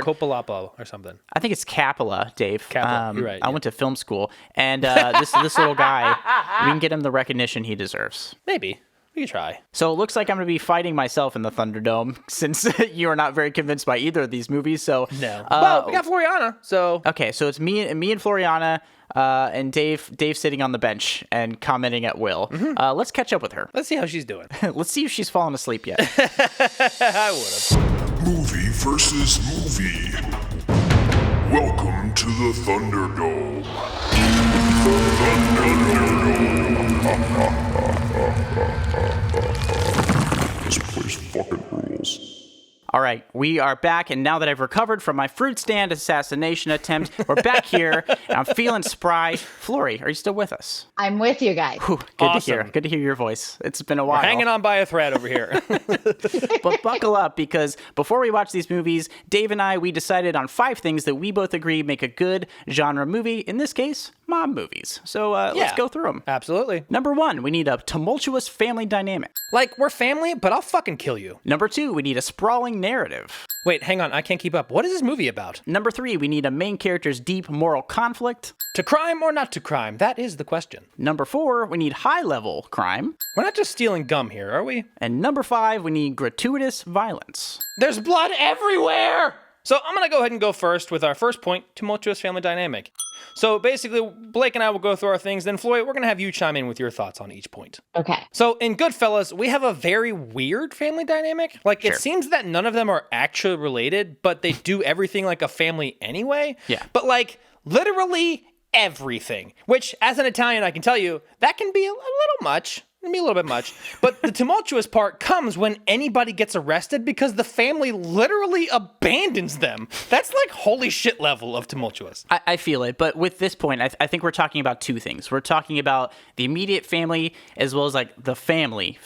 Coppolapo or something. I think it's Capella, Dave. Capella, you're right. I went to film school, and this little guy, we can get him the recognition he deserves. Maybe. We could try. So it looks like I'm going to be fighting myself in the Thunderdome, since you are not very convinced by either of these movies. So no. Well, we got Floriana, so okay. So it's me and Floriana, and Dave sitting on the bench and commenting at will. Let's catch up with her. Let's see how she's doing. Let's see if she's fallen asleep yet. I would have. Movie versus movie. Welcome to the Thunderdome. This place fucking rules. All right, we are back, and now that I've recovered from my fruit stand assassination attempt, we're back here, and I'm feeling spry. Flory, are you still with us? I'm with you guys. Whew, good to hear. Good to hear your voice. It's been a while. We're hanging on by a thread over here. But buckle up, because before we watch these movies, Dave and I, we decided on 5 things that we both agree make a good genre movie. In this case, mom movies. So let's go through them. Absolutely. Number 1, we need a tumultuous family dynamic. Like, we're family, but I'll fucking kill you. Number 2, we need a sprawling narrative. Wait, hang on. I can't keep up. What is this movie about? Number 3, we need a main character's deep moral conflict. To crime or not to crime? That is the question. Number 4, we need high-level crime. We're not just stealing gum here, are we? And number 5, we need gratuitous violence. There's blood everywhere! So I'm going to go ahead and go first with our first point, tumultuous family dynamic. So basically, Blake and I will go through our things, then Floyd, we're going to have you chime in with your thoughts on each point. Okay. So in Goodfellas, we have a very weird family dynamic. Like, It seems that none of them are actually related, but they do everything like a family anyway. Yeah. But like, literally everything, which as an Italian, I can tell you, that can be a little much. Maybe a little bit much. But the tumultuous part comes when anybody gets arrested because the family literally abandons them. That's like holy shit level of tumultuous. I feel it. But with this point, I think we're talking about 2 things. We're talking about the immediate family as well as like the family,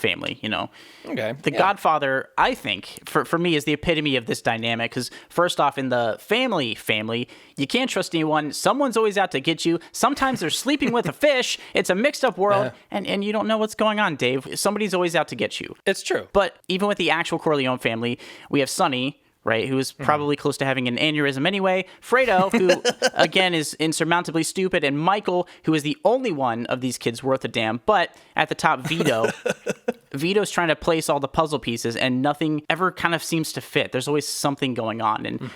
you know. Okay. The Godfather, I think, for me, is the epitome of this dynamic. Because first off, in the family, you can't trust anyone. Someone's always out to get you. Sometimes they're sleeping with a fish. It's a mixed up world, and you don't know what's going on, Dave. Somebody's always out to get you. It's true. But even with the actual Corleone family, we have Sonny, right, who is probably close to having an aneurysm anyway, Fredo, who, again, is insurmountably stupid, and Michael, who is the only one of these kids worth a damn, but at the top, Vito. Vito's trying to place all the puzzle pieces, and nothing ever kind of seems to fit. There's always something going on, and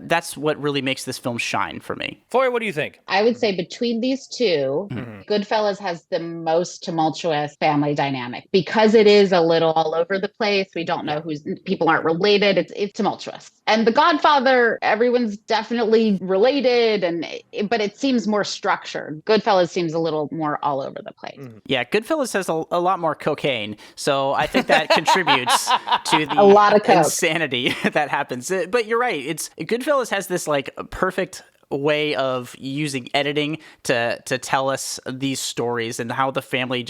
that's what really makes this film shine for me. Flory, what do you think? I would say between these two, Goodfellas has the most tumultuous family dynamic because it is a little all over the place. We don't know people aren't related. It's tumultuous. And The Godfather, everyone's definitely related, but it seems more structured. Goodfellas seems a little more all over the place. Yeah, Goodfellas has a lot more cocaine, so I think that contributes to the a lot of coke. Insanity that happens. But you're right. Goodfellas has this like perfect way of using editing to tell us these stories and how the family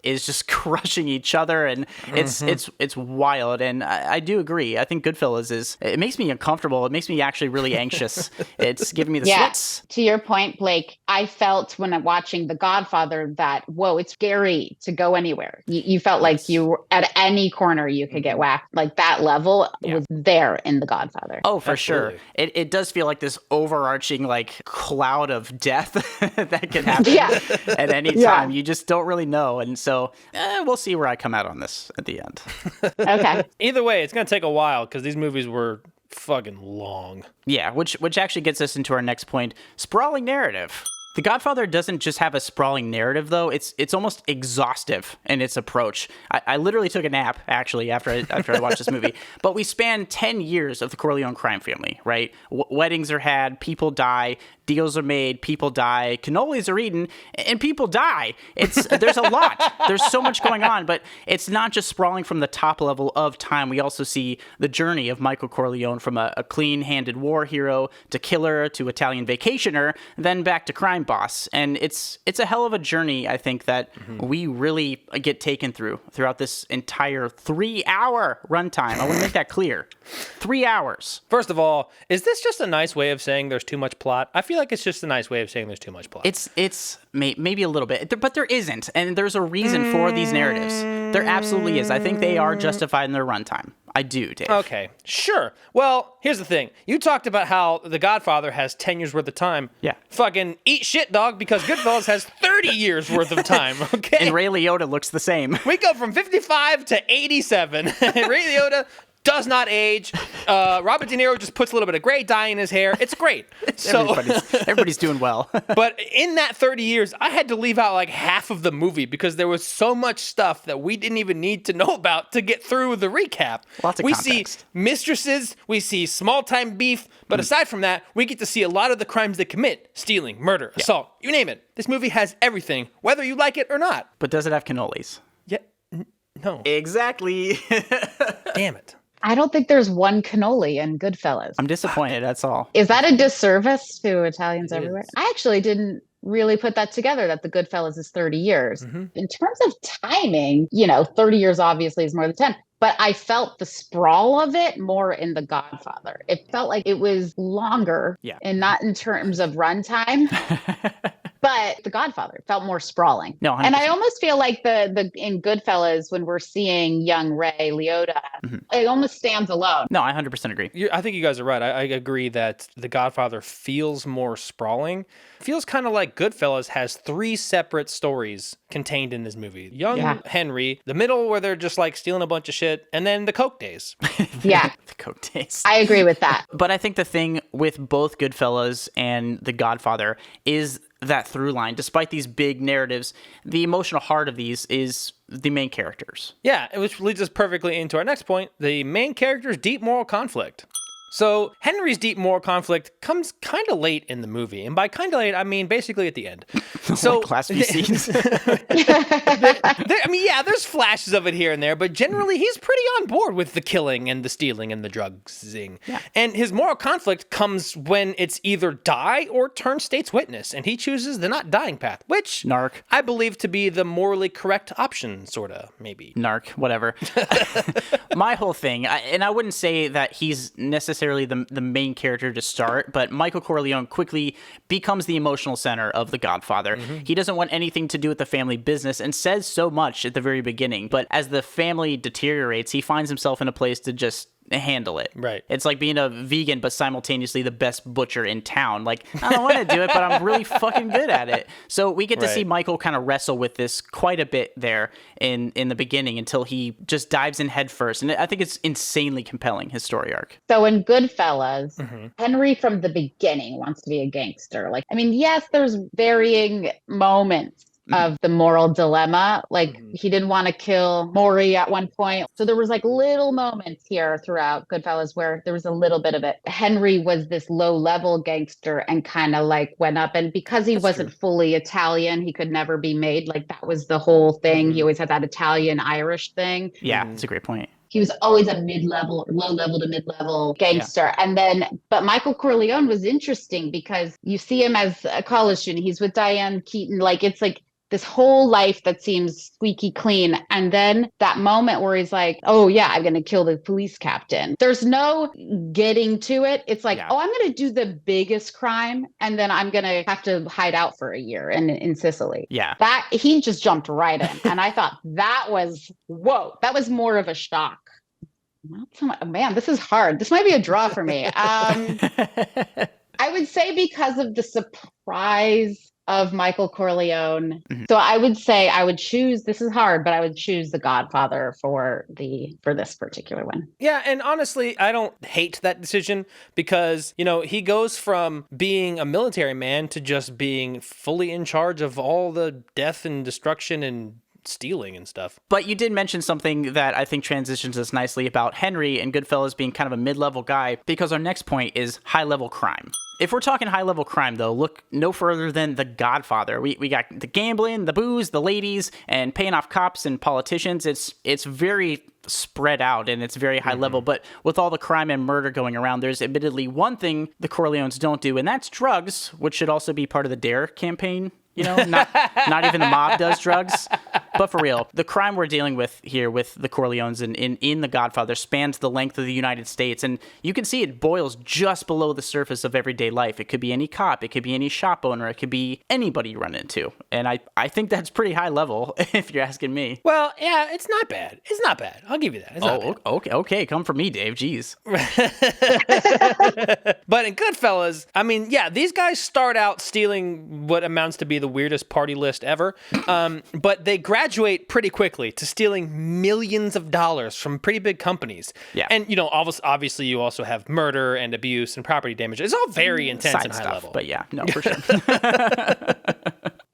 is just crushing each other, and it's wild. And I do agree. I think Goodfellas it makes me uncomfortable. It makes me actually really anxious. It's giving me the sweats. To your point, Blake, I felt when I'm watching The Godfather that, whoa, it's scary to go anywhere. You felt like you were at any corner you could get whacked. Like that level was there in The Godfather. Oh, for sure. It does feel like this overarching like cloud of death that can happen at any time. You just don't really know. And so we'll see where I come out on this at the end. Okay. Either way, it's going to take a while because these movies were fucking long. Yeah, which actually gets us into our next point, sprawling narrative. The Godfather doesn't just have a sprawling narrative, though. It's almost exhaustive in its approach. I literally took a nap, actually, after I watched this movie. But we span 10 years of the Corleone crime family, right? Weddings are had, people die, deals are made, people die, cannolis are eaten, and people die. There's a lot. There's so much going on, but it's not just sprawling from the top level of time. We also see the journey of Michael Corleone from a clean-handed war hero to killer to Italian vacationer, then back to crime boss. And it's a hell of a journey, I think, that we really get taken throughout this entire 3-hour runtime. I want to make that clear. 3 hours. First of all, is this just a nice way of saying there's too much plot? I feel like it's just a nice way of saying there's too much plot. It's maybe a little bit, but there isn't. And there's a reason for these narratives. There absolutely is. I think they are justified in their runtime. I do, Dave. Okay, sure. Well, here's the thing. You talked about how The Godfather has 10 years worth of time. Yeah. Fucking eat shit, dog, because Goodfellas has 30 years worth of time, okay? And Ray Liotta looks the same. We go from 55 to 87. Ray Liotta does not age. Robert De Niro just puts a little bit of gray dye in his hair. It's great. So everybody's doing well. But in that 30 years, I had to leave out like half of the movie because there was so much stuff that we didn't even need to know about to get through the recap. Lots of we context. see mistresses, we see small-time beef, but aside from that, we get to see a lot of the crimes they commit. Stealing, murder, assault, you name it. This movie has everything, whether you like it or not. But does it have cannolis? Yeah, no. Exactly. Damn it. I don't think there's one cannoli in Goodfellas. I'm disappointed, that's all. Is that a disservice to Italians everywhere? I actually didn't really put that together, that the Goodfellas is 30 years. In terms of timing, 30 years obviously is more than 10. But I felt the sprawl of it more in The Godfather. It felt like it was longer and not in terms of runtime. But The Godfather felt more sprawling. No, 100%. And I almost feel like the in Goodfellas, when we're seeing young Ray Liotta, it almost stands alone. No, I 100% agree. I think you guys are right. I agree that The Godfather feels more sprawling. It feels kind of like Goodfellas has 3 separate stories contained in this movie. Young Henry, the middle where they're just like stealing a bunch of shit, and then the Coke days. Yeah. The Coke days. I agree with that. But I think the thing with both Goodfellas and The Godfather is that through line. Despite these big narratives, the emotional heart of these is the main characters. Yeah, which leads us perfectly into our next point, the main character's deep moral conflict. So Henry's deep moral conflict comes kind of late in the movie. And by kind of late, I mean basically at the end. So like last few scenes. There's flashes of it here and there, but generally he's pretty on board with the killing and the stealing and the drugsing. Yeah. And his moral conflict comes when it's either die or turn state's witness, and he chooses the not dying path, which Narc. I believe to be the morally correct option, sorta, maybe. Narc, whatever. My whole thing, and I wouldn't say that he's necessarily the main character to start, but Michael Corleone quickly becomes the emotional center of The Godfather. He doesn't want anything to do with the family business and says so much at the very beginning, but as the family deteriorates, he finds himself in a place to just handle it. Right. It's like being a vegan, but simultaneously the best butcher in town. Like, I don't want to do it, but I'm really fucking good at it. So we get to see Michael kind of wrestle with this quite a bit there in the beginning until he just dives in head first. And I think it's insanely compelling, his story arc. So in Goodfellas, Henry from the beginning wants to be a gangster. Yes, there's varying moments of the moral dilemma. Like he didn't want to kill Maury at one point. So there was like little moments here throughout Goodfellas where there was a little bit of it. Henry was this low level gangster and kind of like went up. And because he wasn't fully Italian, he could never be made. Like that was the whole thing. He always had that Italian Irish thing. Yeah, that's a great point. he was always a mid-level, low-level to mid-level gangster. But Michael Corleone was interesting because you see him as a college student. He's with Diane Keaton. Like, it's like this whole life that seems squeaky clean. And then that moment where he's like, oh yeah, I'm going to kill the police captain. There's no getting to it. It's like, oh, I'm going to do the biggest crime. And then I'm going to have to hide out for a year in Sicily. Yeah. That he just jumped right in. And I thought that was, whoa, that was more of a shock. Not so much, man, this is hard. This might be a draw for me. I would say because of the surprise of Michael Corleone. So I would say I would choose, this is hard, but I would choose The Godfather for this particular one. Yeah, and honestly, I don't hate that decision because, you know, he goes from being a military man to just being fully in charge of all the death and destruction and stealing and stuff. But you did mention something that I think transitions us nicely about Henry and Goodfellas being kind of a mid-level guy, because our next point is high-level crime. If we're talking high-level crime, though, look no further than The Godfather. We got the gambling, the booze, the ladies, and paying off cops and politicians. It's very spread out and it's very high level, but with all the crime and murder going around, there's admittedly one thing the Corleones don't do, and that's drugs, which should also be part of the DARE campaign. You know, not even the mob does drugs. But for real, the crime we're dealing with here with the Corleones in The Godfather spans the length of the United States. And you can see it boils just below the surface of everyday life. It could be any cop. It could be any shop owner. It could be anybody you run into. And I think that's pretty high level, if you're asking me. Well, yeah, it's not bad. It's not bad. I'll give you that. It's not bad. Okay. Come for me, Dave. Jeez. But in Goodfellas, I mean, yeah, these guys start out stealing what amounts to be the weirdest party list ever. But they graduate pretty quickly to stealing millions of dollars from pretty big companies. Yeah. And, you know, obviously you also have murder and abuse and property damage. It's all very intense Side and high stuff, level. But yeah, no, for sure.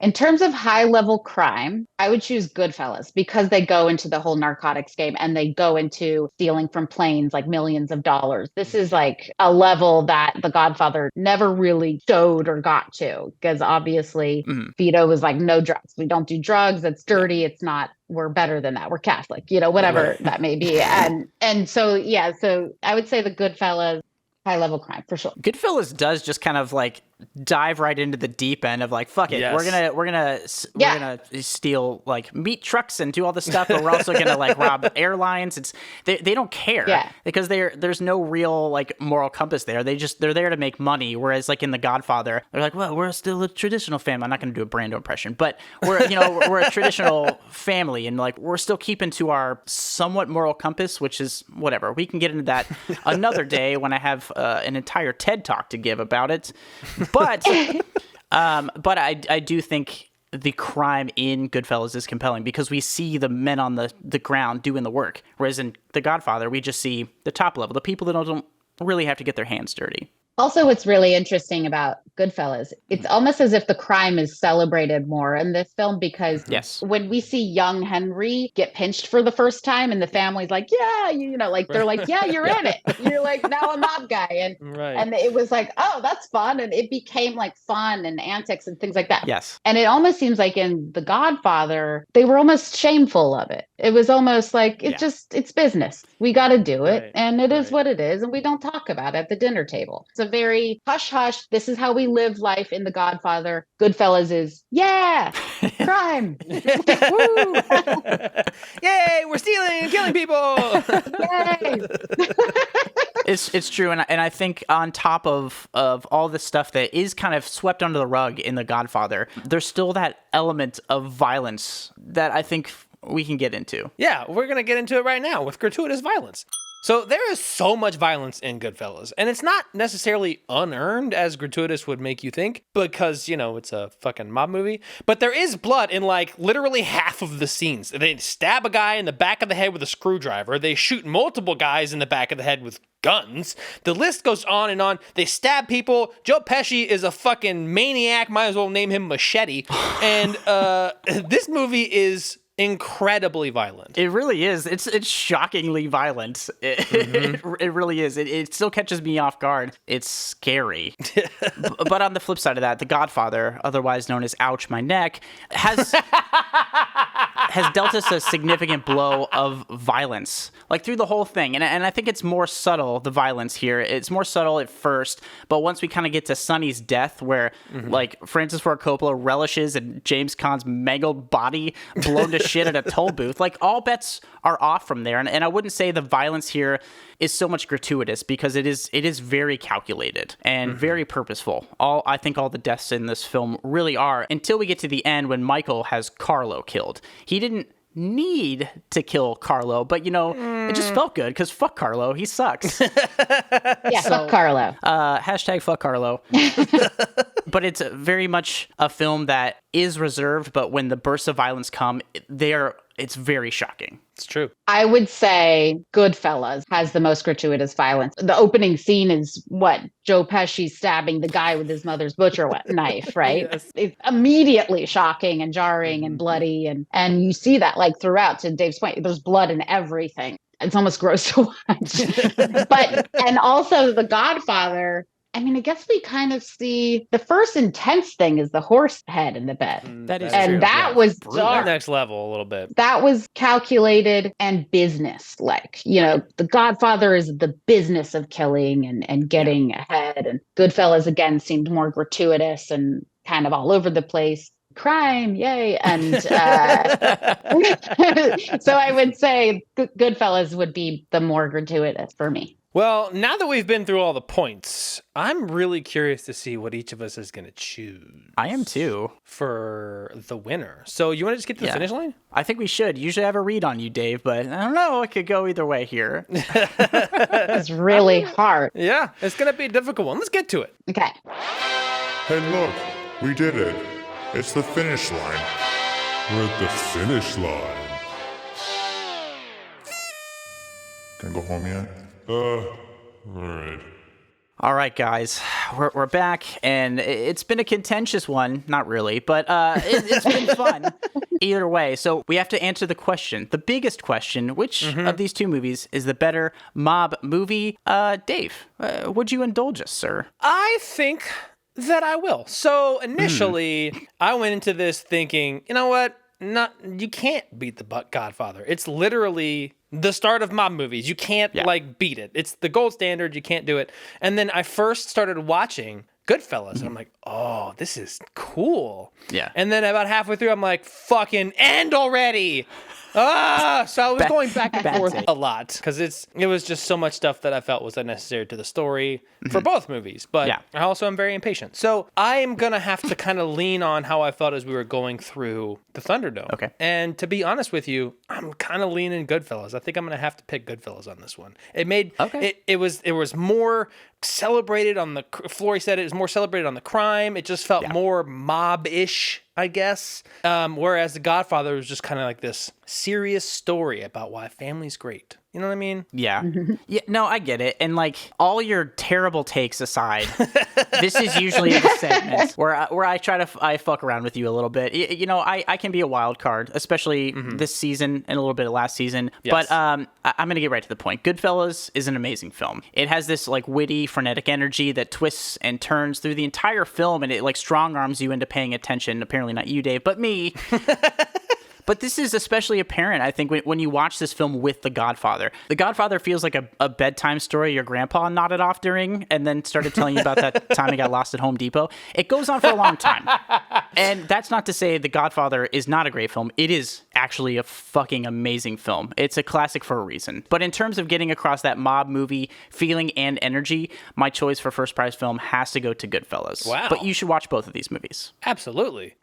In terms of high-level crime, I would choose Goodfellas because they go into the whole narcotics game and they go into stealing from planes, like millions of dollars. This is like a level that The Godfather never really showed or got to, because obviously Vito was like, no drugs. We don't do drugs. It's dirty. It's not. We're better than that. We're Catholic, you know, whatever that may be. And so, yeah, so I would say the Goodfellas, high-level crime for sure. Goodfellas does just kind of like dive right into the deep end of like, fuck it, we're gonna steal like meat trucks and do all this stuff, but we're also gonna like rob airlines. They don't care because there's no real like moral compass there. They're there to make money. Whereas like in The Godfather, they're like, well, we're still a traditional family. I'm not gonna do a Brando impression, but we're a traditional family, and like we're still keeping to our somewhat moral compass, which is whatever. We can get into that another day when I have an entire TED talk to give about it. But I do think the crime in Goodfellas is compelling because we see the men on the ground doing the work. Whereas in The Godfather, we just see the top level, the people that don't really have to get their hands dirty. Also, what's really interesting about Goodfellas, it's almost as if the crime is celebrated more in this film, because when we see young Henry get pinched for the first time and the family's like, yeah, you know, like they're like, yeah, you're in it. You're like now a mob guy. And it was like, oh, that's fun. And it became like fun and antics and things like that. Yes. And it almost seems like in The Godfather, they were almost shameful of it. It was almost like it's business. We got to do it. And it is what it is. And we don't talk about it at the dinner table. It's a very hush hush. This is how we live life in The Godfather. Goodfellas is, crime. Woo. Yay, we're stealing and killing people. Yay. It's true. And I think on top of all the stuff that is kind of swept under the rug in The Godfather, there's still that element of violence that I think we can get into. Yeah, we're going to get into it right now with gratuitous violence. So there is so much violence in Goodfellas, and it's not necessarily unearned as gratuitous would make you think, because, you know, it's a fucking mob movie, but there is blood in like literally half of the scenes. They stab a guy in the back of the head with a screwdriver. They shoot multiple guys in the back of the head with guns. The list goes on and on. They stab people. Joe Pesci is a fucking maniac. Might as well name him Machete. And this movie is incredibly violent. It really is. It's shockingly violent. It really is. It still catches me off guard. It's scary. But on the flip side of that, The Godfather, otherwise known as Ouch My Neck, has has dealt us a significant blow of violence, like through the whole thing. And I think it's more subtle, the violence here. It's more subtle at first, but once we kind of get to Sonny's death, where like Francis Ford Coppola relishes in James Caan's mangled body blown to shit at a toll booth, like all bets are off from there. And I wouldn't say the violence here is so much gratuitous, because it is very calculated and very purposeful. I think all the deaths in this film really are, until we get to the end when Michael has Carlo killed. He didn't need to kill Carlo, but it just felt good, because fuck Carlo, he sucks. Fuck Carlo. Hashtag fuck Carlo. But it's very much a film that is reserved, but when the bursts of violence come, it's very shocking. It's true. I would say Goodfellas has the most gratuitous violence. The opening scene is Joe Pesci stabbing the guy with his mother's butcher knife, right? Yes. It's immediately shocking and jarring and bloody. And you see that like throughout, to Dave's point, there's blood in everything. It's almost gross to watch. And also The Godfather, I mean, I guess we kind of see the first intense thing is the horse head in the bed. That is and true. that was dark. Next level a little bit. That was calculated and business-like. The Godfather is the business of killing and getting ahead. And Goodfellas, again, seemed more gratuitous and kind of all over the place. Crime, yay. And so I would say Goodfellas would be the more gratuitous for me. Well, now that we've been through all the points, I'm really curious to see what each of us is going to choose. I am too. For the winner. So you want to just get to the finish line? I think we should. Usually I have a read on you, Dave, but I don't know. It could go either way here. It's really hard. Yeah, it's going to be a difficult one. Let's get to it. Okay. Hey, look, we did it. It's the finish line. We're at the finish line. Can I go home yet? All right. All right, guys, we're back, and it's been a contentious one. Not really, but it's been fun either way. So we have to answer the question, the biggest question: which of these two movies is the better mob movie? Dave, would you indulge us, sir? I think that I will. So initially, I went into this thinking, you know what? You can't beat the Godfather. It's literally the start of mob movies. You can't beat it. It's the gold standard. You can't do it. And then I first started watching Goodfellas, and I'm like, oh, this is cool. Yeah. And then about halfway through, I'm like, fucking end already. So I was going back and forth a lot, because it was just so much stuff that I felt was unnecessary to the story for both movies. But I also am very impatient. So I am going to have to kind of lean on how I felt as we were going through the Thunderdome. Okay. And to be honest with you, I'm kind of leaning Goodfellas. I think I'm going to have to pick Goodfellas on this one. It was more celebrated on the, Flory said it was more celebrated on the crime. It just felt more mob-ish, I guess. Whereas The Godfather was just kind of like this serious story about why family's great. You know what I mean? Yeah. Yeah. No, I get it. And like all your terrible takes aside, this is usually the segment where I try to I fuck around with you a little bit. I can be a wild card, especially this season and a little bit of last season. Yes. But I'm going to get right to the point. Goodfellas is an amazing film. It has this like witty, frenetic energy that twists and turns through the entire film, and it like strong arms you into paying attention. Apparently not you, Dave, but me. But this is especially apparent, I think, when you watch this film with The Godfather. The Godfather feels like a bedtime story your grandpa nodded off during and then started telling you about that time he got lost at Home Depot. It goes on for a long time. And that's not to say The Godfather is not a great film. It is actually a fucking amazing film. It's a classic for a reason. But in terms of getting across that mob movie feeling and energy, my choice for first prize film has to go to Goodfellas. Wow. But you should watch both of these movies. Absolutely.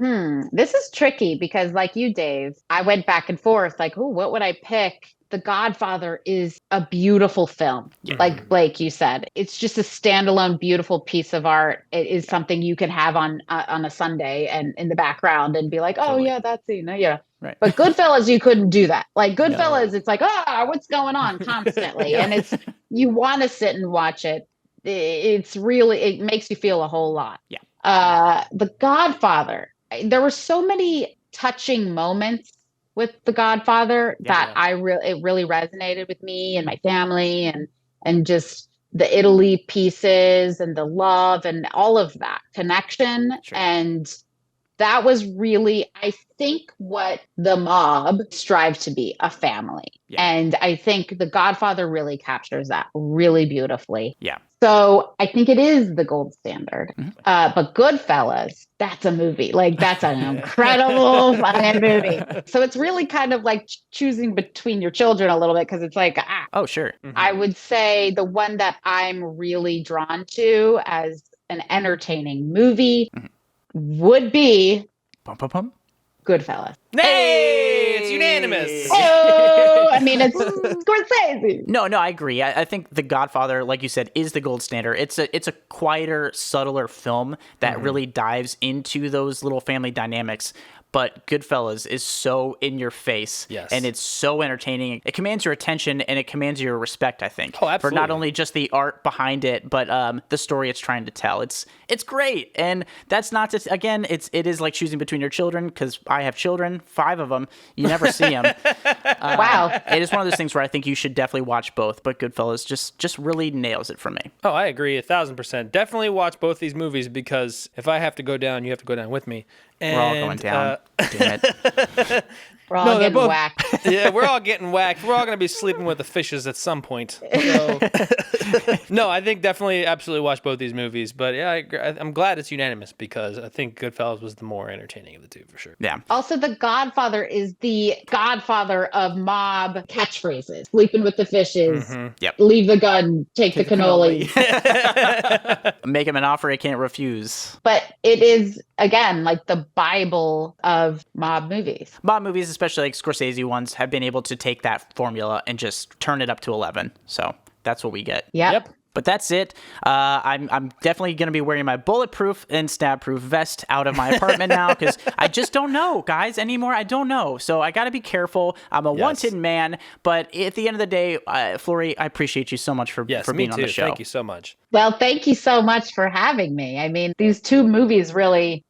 This is tricky because, like you, Dave, I went back and forth like, what would I pick? The Godfather is a beautiful film. Yeah. Like Blake, you said, it's just a standalone, beautiful piece of art. It is something you can have on a Sunday and in the background and be like, oh yeah, that's Right. But Goodfellas, you couldn't do that. Like Goodfellas, it's like, what's going on constantly, and it's you want to sit and watch it. It's really it makes you feel a whole lot. Yeah. The Godfather, there were so many touching moments with The Godfather that it really resonated with me and my family and just the Italy pieces and the love and all of that connection. Sure. And that was really, I think, what the mob strive to be, a family. Yeah. And I think The Godfather really captures that really beautifully. Yeah. So I think it is the gold standard. Mm-hmm. But Goodfellas, that's a movie. Like, that's an incredible fucking movie. So it's really kind of like choosing between your children a little bit, because it's like, oh, sure. Mm-hmm. I would say the one that I'm really drawn to as an entertaining movie would be Goodfellas. Hey, it's unanimous. Oh, I mean, it's Scorsese. No, I agree. I think The Godfather, like you said, is the gold standard. It's a quieter, subtler film that really dives into those little family dynamics. But Goodfellas is so in your face, and it's so entertaining. It commands your attention, and it commands your respect, I think. Oh, absolutely. For not only just the art behind it, but the story it's trying to tell. It's great, and that's not just, again, it is like choosing between your children, because I have children, 5 of them. You never see them. Wow. It is one of those things where I think you should definitely watch both, but Goodfellas just really nails it for me. Oh, I agree 1,000%. Definitely watch both these movies, because if I have to go down, you have to go down with me. And, we're all going down. Damn it. We're all getting whacked. Yeah, we're all getting whacked. We're all going to be sleeping with the fishes at some point. So, no, I think definitely absolutely watch both these movies. But yeah, I'm glad it's unanimous, because I think Goodfellas was the more entertaining of the two, for sure. Yeah. Also, The Godfather is the godfather of mob catchphrases. Sleeping with the fishes. Mm-hmm. Yep. Leave the gun. Take the cannoli. Make him an offer he can't refuse. But it is, again, like the Bible of mob movies. Mob movies, especially like Scorsese ones, have been able to take that formula and just turn it up to 11. So that's what we get. Yep. But that's it. I'm definitely going to be wearing my bulletproof and stab-proof vest out of my apartment now, because I just don't know, guys, anymore. I don't know. So I got to be careful. I'm a wanted man. But at the end of the day, Flory, I appreciate you so much for being on the show. Thank you so much. Well, thank you so much for having me. I mean, these 2 movies really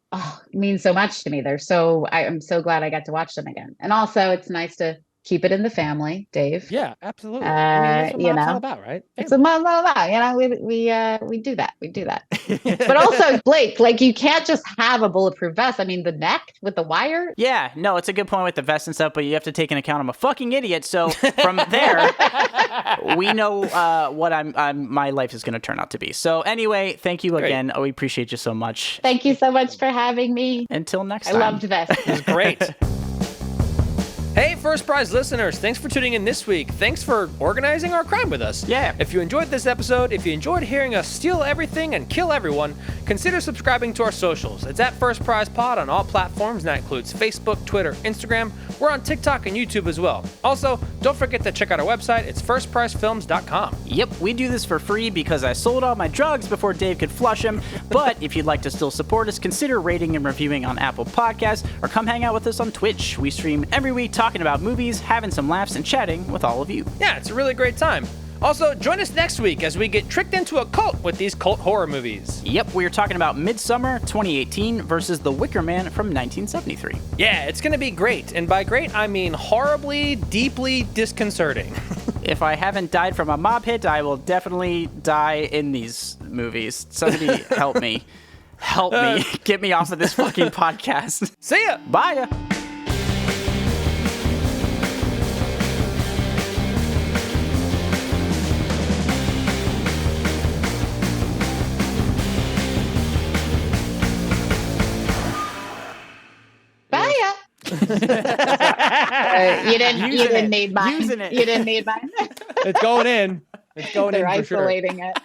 mean so much to me. I'm so glad I got to watch them again. And also, it's nice to keep it in the family, Dave. Yeah, absolutely. That's what mob's all about, right? It's what mob's all about. We do that. We do that. But also, Blake, like, you can't just have a bulletproof vest. I mean, the neck with the wire. Yeah, no, it's a good point with the vest and stuff, but you have to take into account I'm a fucking idiot. So from there, we know what my life is going to turn out to be. So anyway, thank you again. We appreciate you so much. Thank you so much for having me. Until next time. I loved vests. It was great. Hey, First Prize listeners, thanks for tuning in this week. Thanks for organizing our crime with us. Yeah. If you enjoyed this episode, if you enjoyed hearing us steal everything and kill everyone, consider subscribing to our socials. It's at First Prize Pod on all platforms, and that includes Facebook, Twitter, Instagram. We're on TikTok and YouTube as well. Also, don't forget to check out our website. It's firstprizefilms.com. Yep, we do this for free because I sold all my drugs before Dave could flush them. But if you'd like to still support us, consider rating and reviewing on Apple Podcasts, or come hang out with us on Twitch. We stream every week talking about movies, having some laughs, and chatting with all of you. Yeah, it's a really great time. Also, join us next week as we get tricked into a cult with these cult horror movies. Yep, we are talking about Midsommar 2018 versus The Wicker Man from 1973. Yeah, it's going to be great. And by great, I mean horribly, deeply disconcerting. If I haven't died from a mob hit, I will definitely die in these movies. Somebody help me. Help me. Get me off of this fucking podcast. See ya. Bye. You didn't need mine. You didn't need mine. It's going in. It's going They're in for sure. isolating it.